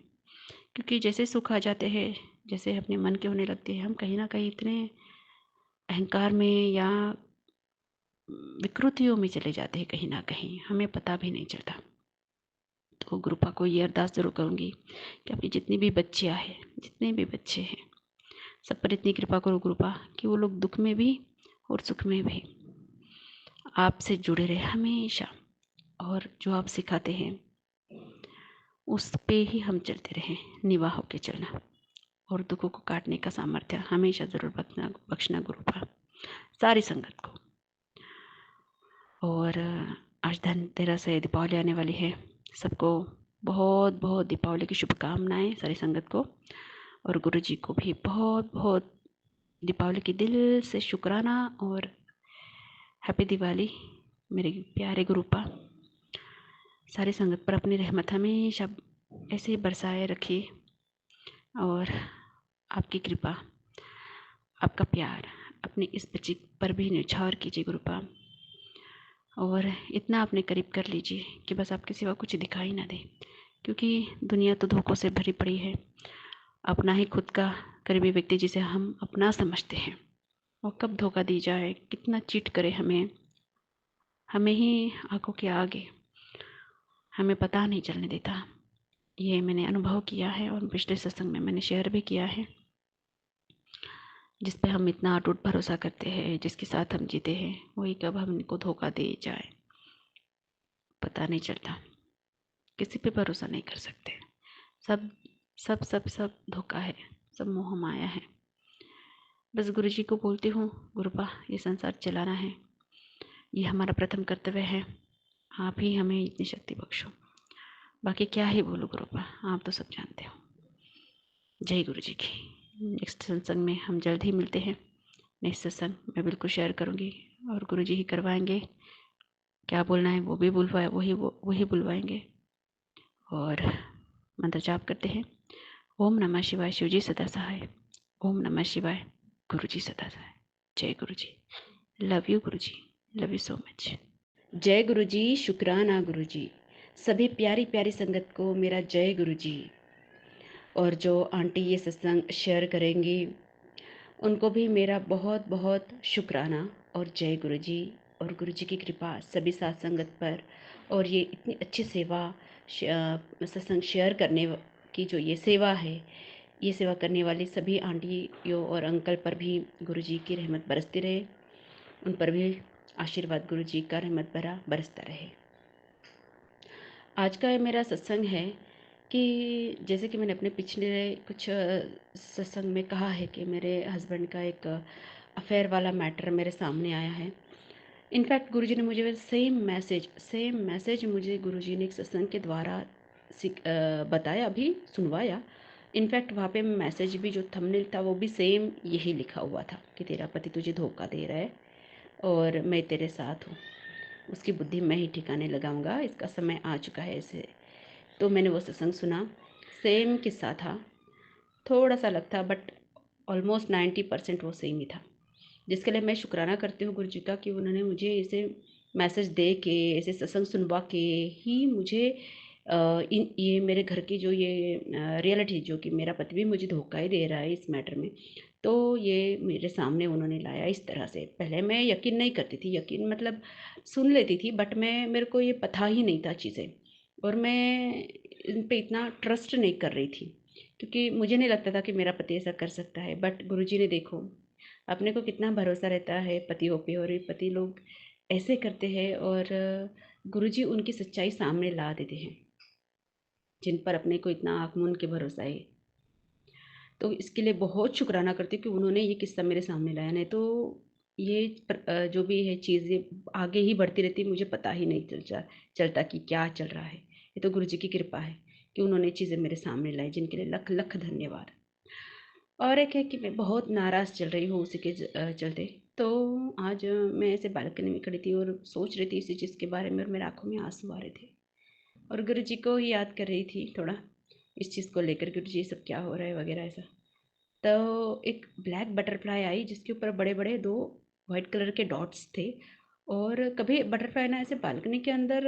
क्योंकि जैसे सुख आ जाते हैं, जैसे अपने मन के होने लगते हैं, हम कहीं ना कहीं इतने अहंकार में या विकृतियों में चले जाते हैं, कहीं ना कहीं हमें पता भी नहीं चलता। तो गुरुपा को ये अरदास जरूर करूँगी कि अपनी जितनी भी बच्चियाँ हैं, जितने भी बच्चे हैं, सब पर इतनी कृपा करो गुरुपा कि वो लोग दुख में भी और सुख में भी आपसे जुड़े रहे हमेशा, और जो आप सिखाते हैं उस पे ही हम चलते रहें, निवाह होके चलना, और दुखों को काटने का सामर्थ्य हमेशा ज़रूर बख्शना गुरुपा सारी संगत को। और आज धनतेरस है, दीपावली आने वाली है, सबको बहुत बहुत दीपावली की शुभकामनाएं सारी संगत को, और गुरु जी को भी बहुत बहुत दीपावली की दिल से शुक्राना और हैप्पी दिवाली मेरे प्यारे गुरुपा। सारी संगत पर अपनी रहमत हमेशा ऐसे ही बरसाए रखिए, और आपकी कृपा, आपका प्यार अपने इस बच्ची पर भी निछावर कीजिए गुरुपा, और इतना अपने करीब कर लीजिए कि बस आपके सिवा कुछ दिखाई ना दे, क्योंकि दुनिया तो धोखों से भरी पड़ी है। अपना ही खुद का करीबी व्यक्ति जिसे हम अपना समझते हैं, वो कब धोखा दी जाए, कितना चीट करे हमें ही आंखों के आगे हमें पता नहीं चलने देता। ये मैंने अनुभव किया है, और पिछले सत्संग में मैंने शेयर भी किया है। जिस पे हम इतना अटूट भरोसा करते हैं, जिसके साथ हम जीते हैं, वही कब हमको धोखा दे जाए पता नहीं चलता। किसी पे भरोसा नहीं कर सकते, सब सब सब सब धोखा है, सब मोह माया है। बस गुरु जी को बोलती हूँ, गुरुपा ये संसार चलाना है, ये हमारा प्रथम कर्तव्य है, आप ही हमें इतनी शक्ति बख्शो। बाकी क्या ही बोलूँ गुरुपा, आप तो सब जानते हो। जय गुरु जी की। नेक्स्ट सत्संग में हम जल्द ही मिलते हैं। नेक्स्ट सत्संग मैं बिल्कुल शेयर करूँगी, और गुरु जी ही करवाएंगे, क्या बोलना है वो भी वही बुलवाएंगे। और मंत्र जाप करते हैं, ओम नमः शिवाय, शिव जी सदा सहाय। ओम नमः शिवाय, गुरु जी सदा सहाय। जय गुरु जी, love you Guru ji, love you so much. जय गुरु जी, शुक्राना गुरु जी। सभी प्यारी प्यारी संगत को मेरा जय गुरु जी। और जो आंटी ये सत्संग शेयर करेंगी उनको भी मेरा बहुत बहुत शुक्राना और जय गुरु जी। और गुरु जी की कृपा सभी साथ संगत पर, और ये इतनी अच्छी सेवा सत्संग शेयर करने की जो ये सेवा है, ये सेवा करने वाली सभी आंटियों और अंकल पर भी गुरु जी की रहमत बरसती रहे, उन पर भी आशीर्वाद गुरु जी का रहमत भरा बरसता रहे। आज का ये मेरा सत्संग है कि जैसे कि मैंने अपने पिछले कुछ सत्संग में कहा है कि मेरे हस्बैंड का एक अफेयर वाला मैटर मेरे सामने आया है। इनफैक्ट गुरुजी ने मुझे सेम मैसेज मुझे गुरुजी ने एक सत्संग के द्वारा बताया, भी सुनवाया। इनफैक्ट वहाँ पे मैसेज भी जो थंबनेल था वो भी सेम यही लिखा हुआ था कि तेरा पति तुझे धोखा दे रहा है और मैं तेरे साथ हूँ, उसकी बुद्धि मैं ही ठिकाने लगाऊंगा, इसका समय आ चुका है ऐसे। तो मैंने वो सत्संग सुना, सेम किस्सा था, थोड़ा सा अलग था बट ऑलमोस्ट 90% वो सेम ही था, जिसके लिए मैं शुक्राना करती हूँ गुरु जी का कि उन्होंने मुझे इसे मैसेज दे के, ऐसे सत्संग सुनवा के ही मुझे ये मेरे घर की जो ये रियलिटी, जो कि मेरा पति भी मुझे धोखा ही दे रहा है इस मैटर में, तो ये मेरे सामने उन्होंने लाया इस तरह से। पहले मैं यकीन नहीं करती थी, यकीन मतलब सुन लेती थी बट मेरे को ये पता ही नहीं था चीज़ें, और मैं इन पे इतना ट्रस्ट नहीं कर रही थी क्योंकि मुझे नहीं लगता था कि मेरा पति ऐसा कर सकता है। बट गुरुजी ने देखो अपने को कितना भरोसा रहता है पतियों पे, और ये पति लोग ऐसे करते हैं, और गुरुजी उनकी सच्चाई सामने ला देते हैं जिन पर अपने को इतना आँख मूंद के भरोसा है। तो इसके लिए बहुत शुक्राना करती हूँ कि उन्होंने ये किस्सा मेरे सामने लाया, नहीं तो ये जो भी है चीज़ें आगे ही बढ़ती रहती, मुझे पता ही नहीं चलता कि क्या चल रहा है। ये तो गुरु जी की कृपा है कि उन्होंने चीज़ें मेरे सामने लाई, जिनके लिए लख लख धन्यवाद। और एक है कि मैं बहुत नाराज़ चल रही हूँ उसी के चलते। तो आज मैं ऐसे बालकनी में खड़ी थी और सोच रही थी इसी चीज़ के बारे में, और मेरे आँखों में आंसू आ रहे थे और गुरु जी को ही याद कर रही थी थोड़ा इस चीज़ को लेकर, गुरु जी सब क्या हो रहा है वगैरह ऐसा। तो एक ब्लैक बटरफ्लाई आई जिसके ऊपर बड़े बड़े 2 वाइट कलर के डॉट्स थे, और कभी बटरफ्लाई ना ऐसे बालकनी के अंदर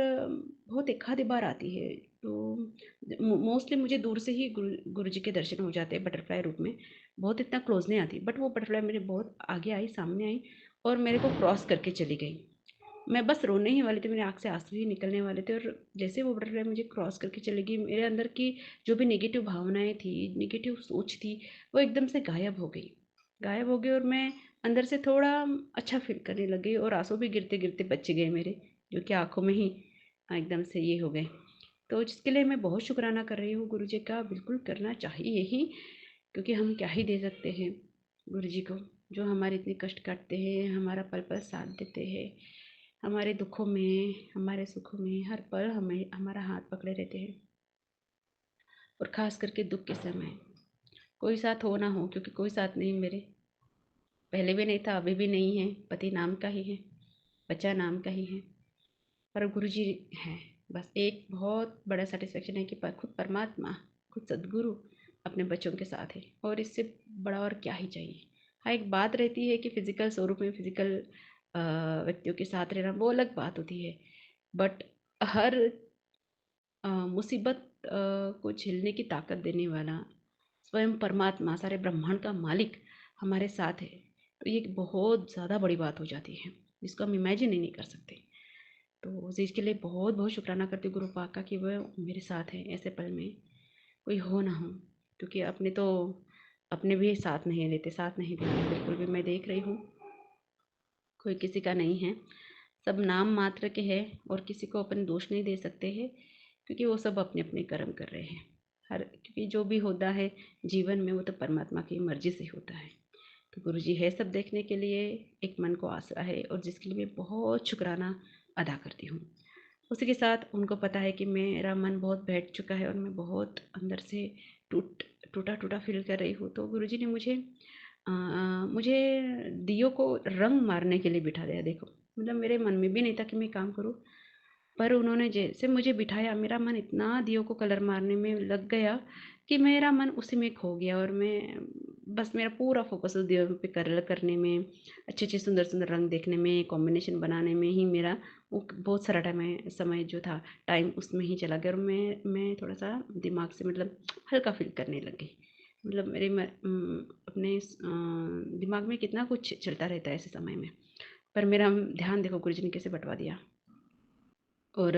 बहुत एक आधी बार आती है, तो मोस्टली मुझे दूर से ही गुरु जी के दर्शन हो जाते हैं बटरफ्लाई रूप में, बहुत इतना क्लोज नहीं आती। बट वो बटरफ्लाई मेरे बहुत आगे आई, सामने आई और मेरे को क्रॉस करके चली गई। मैं बस रोने ही वाली थी, मेरी आँख से आंसू ही निकलने वाले थे, और जैसे वो बटरफ्लाई मुझे क्रॉस करके चली गई, मेरे अंदर की जो भी नेगेटिव भावनाएं थी, नेगेटिव सोच थी, वो एकदम से गायब हो गई। गायब हो गए और मैं अंदर से थोड़ा अच्छा फील करने लग गई और आंसू भी गिरते गिरते बच गए मेरे, जो कि आंखों में ही एकदम से ये हो गए। तो जिसके लिए मैं बहुत शुक्राना कर रही हूँ गुरु जी का। बिल्कुल करना चाहिए ही, क्योंकि हम क्या ही दे सकते हैं गुरु जी को, जो हमारे इतने कष्ट काटते हैं, हमारा पल पल साथ देते हैं, हमारे दुखों में हमारे सुखों में हर पल हमें हमारा हाथ पकड़े रहते हैं। और ख़ास करके दुख के समय कोई साथ हो ना हो, क्योंकि कोई साथ नहीं मेरे, पहले भी नहीं था, अभी भी नहीं है। पति नाम का ही है, बच्चा नाम का ही है, पर गुरु जी हैं। बस एक बहुत बड़ा सेटिस्फेक्शन है कि खुद परमात्मा, खुद सदगुरु अपने बच्चों के साथ है, और इससे बड़ा और क्या ही चाहिए। हाँ, एक बात रहती है कि फिजिकल स्वरूप में फिजिकल व्यक्तियों के साथ रहना वो अलग बात होती है, बट हर मुसीबत को झेलने की ताकत देने वाला स्वयं परमात्मा, सारे ब्रह्मांड का मालिक हमारे साथ है, तो ये एक बहुत ज़्यादा बड़ी बात हो जाती है, जिसको हम इमेजिन ही नहीं कर सकते। तो उस चीज़ के लिए बहुत बहुत शुक्राना करती हूँ गुरु पाक का कि वह मेरे साथ है ऐसे पल में, कोई हो ना हो। क्योंकि अपने तो अपने भी साथ नहीं लेते, साथ नहीं देते बिल्कुल भी। मैं देख रही हूँ कोई किसी का नहीं है, सब नाम मात्र के हैं, और किसी को अपन दोष नहीं दे सकते हैं, क्योंकि वो सब अपने अपने कर्म कर रहे हैं। क्योंकि जो भी होता है जीवन में वो तो परमात्मा की मर्जी से होता है। तो गुरु जी है सब देखने के लिए, एक मन को आसरा है, और जिसके लिए मैं बहुत शुक्राना अदा करती हूँ। उसी के साथ उनको पता है कि मेरा मन बहुत बैठ चुका है और मैं बहुत अंदर से टूटा टूटा फील कर रही हूँ। तो गुरुजी ने मुझे दियों को रंग मारने के लिए बिठा दिया। देखो, मतलब मेरे मन में भी नहीं था कि मैं काम करूँ, पर उन्होंने जैसे मुझे बिठाया, मेरा मन इतना दियों को कलर मारने में लग गया कि मेरा मन उसी में खो गया, और मैं बस मेरा पूरा फोकस उस दियों पे कलर करने में, अच्छे अच्छे सुंदर सुंदर रंग देखने में, कॉम्बिनेशन बनाने में ही मेरा वो बहुत सारा समय जो था टाइम उसमें ही चला गया। और मैं थोड़ा सा दिमाग से मतलब हल्का फील करने लग गई। मतलब अपने दिमाग में कितना कुछ चलता रहता है ऐसे समय में, पर मेरा ध्यान देखो गुरुजी ने कैसे बंटवा दिया। और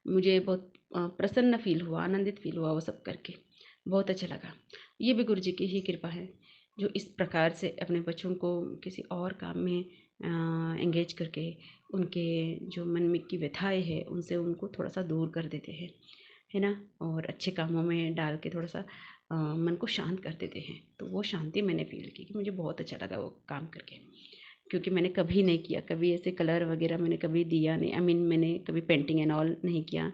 मुझे बहुत प्रसन्न फील हुआ, आनंदित फील हुआ वो सब करके, बहुत अच्छा लगा। ये भी गुरुजी की ही कृपा है, जो इस प्रकार से अपने बच्चों को किसी और काम में एंगेज करके उनके जो मन में की व्यथाएं हैं उनसे उनको थोड़ा सा दूर कर देते हैं, है ना, और अच्छे कामों में डाल के थोड़ा सा मन को शांत कर देते हैं। तो वो शांति मैंने फील की कि मुझे बहुत अच्छा लगा वो काम करके, क्योंकि मैंने कभी नहीं किया, कभी ऐसे कलर वगैरह मैंने कभी दिया नहीं। आई मीन मैंने कभी पेंटिंग एंड ऑल नहीं किया,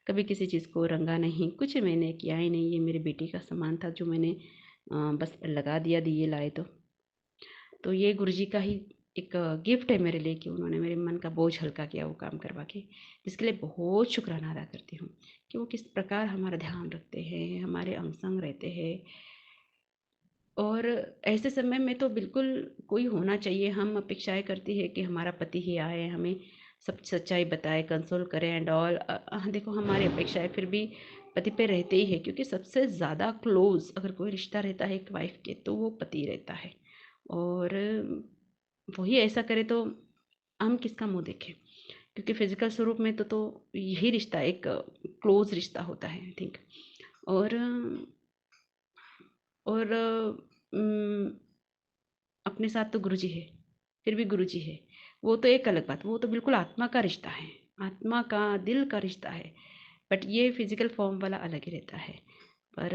कभी किसी चीज़ को रंगा नहीं, कुछ मैंने किया ही नहीं। ये मेरी बेटी का सामान था जो मैंने बस लगा दिया, दिए लाए तो ये गुरुजी का ही एक गिफ्ट है मेरे लिए कि उन्होंने मेरे मन का बोझ हल्का किया वो काम करवा के, जिसके लिए बहुत शुक्राना अदा करती हूँ कि वो किस प्रकार हमारा ध्यान रखते हैं, हमारे अंग संग रहते हैं। और ऐसे समय में तो बिल्कुल कोई होना चाहिए। हम अपेक्षाएं करती है कि हमारा पति ही आए, हमें सब सच्चाई बताए, कंसोल करें एंड ऑल। देखो, हमारी अपेक्षाएं फिर भी पति पे रहते ही है, क्योंकि सबसे ज़्यादा क्लोज अगर कोई रिश्ता रहता है एक वाइफ के तो वो पति रहता है। और वही ऐसा करे तो हम किसका मुंह देखें, क्योंकि फिजिकल स्वरूप में तो यही रिश्ता एक क्लोज रिश्ता होता है आई थिंक। और और अपने साथ तो गुरुजी है, फिर भी गुरुजी है, वो तो एक अलग बात, वो तो बिल्कुल आत्मा का रिश्ता है, आत्मा का दिल का रिश्ता है। बट ये फिजिकल फॉर्म वाला अलग ही रहता है। पर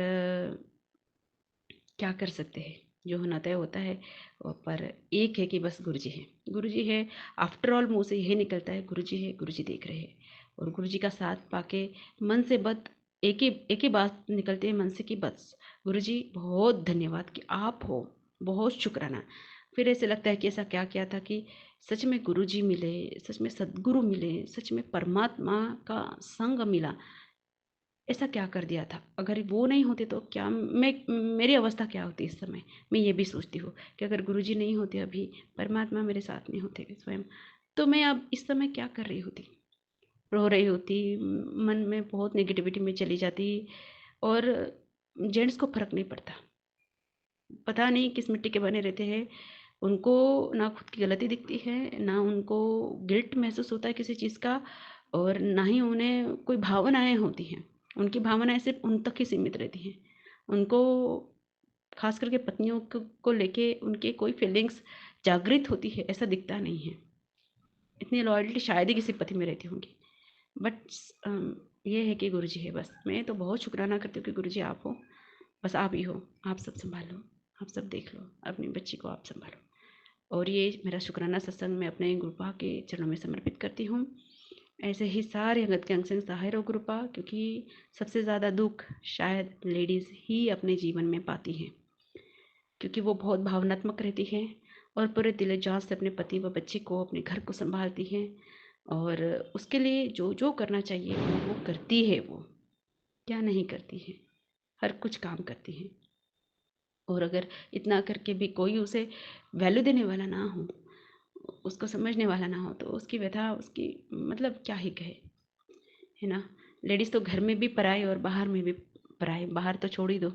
क्या कर सकते हैं, जो होना तय होता है। पर एक है कि बस गुरुजी है, गुरुजी है। आफ्टर ऑल मुँह से यही निकलता है, गुरुजी है, गुरुजी देख रहे हैं। और गुरुजी का साथ पाके मन से बस एक ही बात निकलती है मन से कि बस गुरुजी बहुत धन्यवाद कि आप हो, बहुत शुक्राना। फिर ऐसे लगता है कि ऐसा क्या किया था कि सच में गुरुजी मिले, सच में सद्गुरु मिले, सच में परमात्मा का संग मिला। ऐसा क्या कर दिया था, अगर वो नहीं होते तो क्या मेरी अवस्था क्या होती इस समय। मैं ये भी सोचती हूँ कि अगर गुरुजी नहीं होते, अभी परमात्मा मेरे साथ नहीं होते स्वयं, तो मैं अब इस समय क्या कर रही होती, रो रही होती, मन में बहुत नेगेटिविटी में चली जाती। और जेंट्स को फर्क नहीं पड़ता, पता नहीं किस मिट्टी के बने रहते हैं। उनको ना खुद की गलती दिखती है, ना उनको गिल्ट महसूस होता है किसी चीज़ का, और ना ही उन्हें कोई भावनाएं होती हैं। उनकी भावनाएं सिर्फ उन तक ही सीमित रहती हैं। उनको खास करके पत्नियों को लेके उनके कोई फीलिंग्स जागृत होती है ऐसा दिखता नहीं है। इतनी लॉयल्टी शायद ही किसी पति में रहती होंगी। बट ये है कि गुरुजी है बस। मैं तो बहुत शुक्राना करती हूँ कि गुरुजी आप हो, बस आप ही हो, आप सब संभालो, आप सब देख लो, अपनी बच्ची को आप संभालो। और ये मेरा शुक्राना सत्संग मैं अपने गुरुपा के चरणों में समर्पित करती हूँ। ऐसे ही सारे अंगत के अंग संग सहाय रहो गुरुपा, क्योंकि सबसे ज़्यादा दुख शायद लेडीज़ ही अपने जीवन में पाती हैं, क्योंकि वो बहुत भावनात्मक रहती है और पूरे दिल जान से अपने पति व बच्चे को, अपने घर को संभालती हैं और उसके लिए जो जो करना चाहिए वो करती है। वो क्या नहीं करती है, हर कुछ काम करती है। और अगर इतना करके भी कोई उसे वैल्यू देने वाला ना हो, उसको समझने वाला ना हो, तो उसकी व्यथा, उसकी मतलब क्या ही कहे, है ना। लेडीज़ तो घर में भी पराए और बाहर में भी पराए, बाहर तो छोड़ ही दो,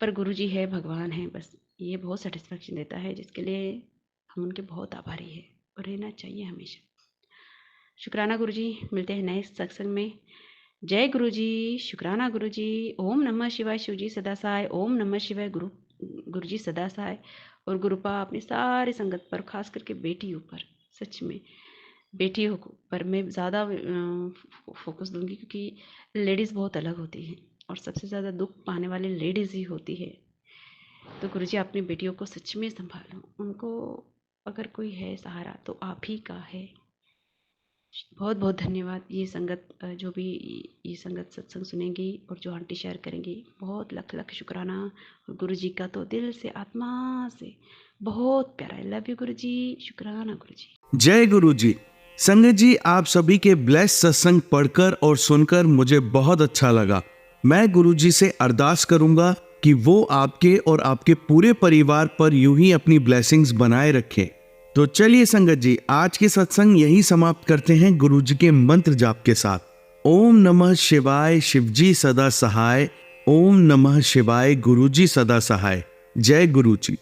पर गुरुजी है, भगवान है, बस ये बहुत सेटिस्फेक्शन देता है, जिसके लिए हम उनके बहुत आभारी है और रहना चाहिए हमेशा। शुक्राना गुरुजी, मिलते हैं नए सत्संग में। जय गुरुजी, शुक्राना गुरुजी। ओम नमः शिवाय शिवजी सदा सहाय। ओम नमः शिवाय गुरुजी सदा सहाय। और गुरुपा अपनी सारी संगत पर, खास करके बेटियों पर, सच में बेटियों को पर मैं ज़्यादा फोकस दूंगी, क्योंकि लेडीज़ बहुत अलग होती हैं और सबसे ज़्यादा दुख पाने वाली लेडीज़ ही होती है। तो गुरुजी अपनी बेटियों को सच में संभालो, उनको अगर कोई है सहारा तो आप ही का है। बहुत बहुत धन्यवाद। ये संगत जो भी ये संगत सत्संग सुनेंगी और जो आंटी शेयर करेंगी, बहुत लख लख शुक्राना। और गुरुजी का तो दिल से, आत्मा से बहुत प्यारा। आई लव यू गुरुजी, शुक्राना गुरुजी। जय गुरुजी। संगत जी, आप सभी के ब्लेस सत्संग पढ़कर और सुनकर मुझे बहुत अच्छा लगा। मैं गुरुजी से अरदास करूंगा कि वो आपके और आपके पूरे परिवार पर यूं ही अपनी ब्लेसिंग्स बनाए रखें। तो चलिए संगत जी, आज के सत्संग यही समाप्त करते हैं गुरुजी के मंत्र जाप के साथ। ओम नमः शिवाय शिवजी सदा सहाय। ओम नमः शिवाय गुरुजी सदा सहाय। जय गुरुजी।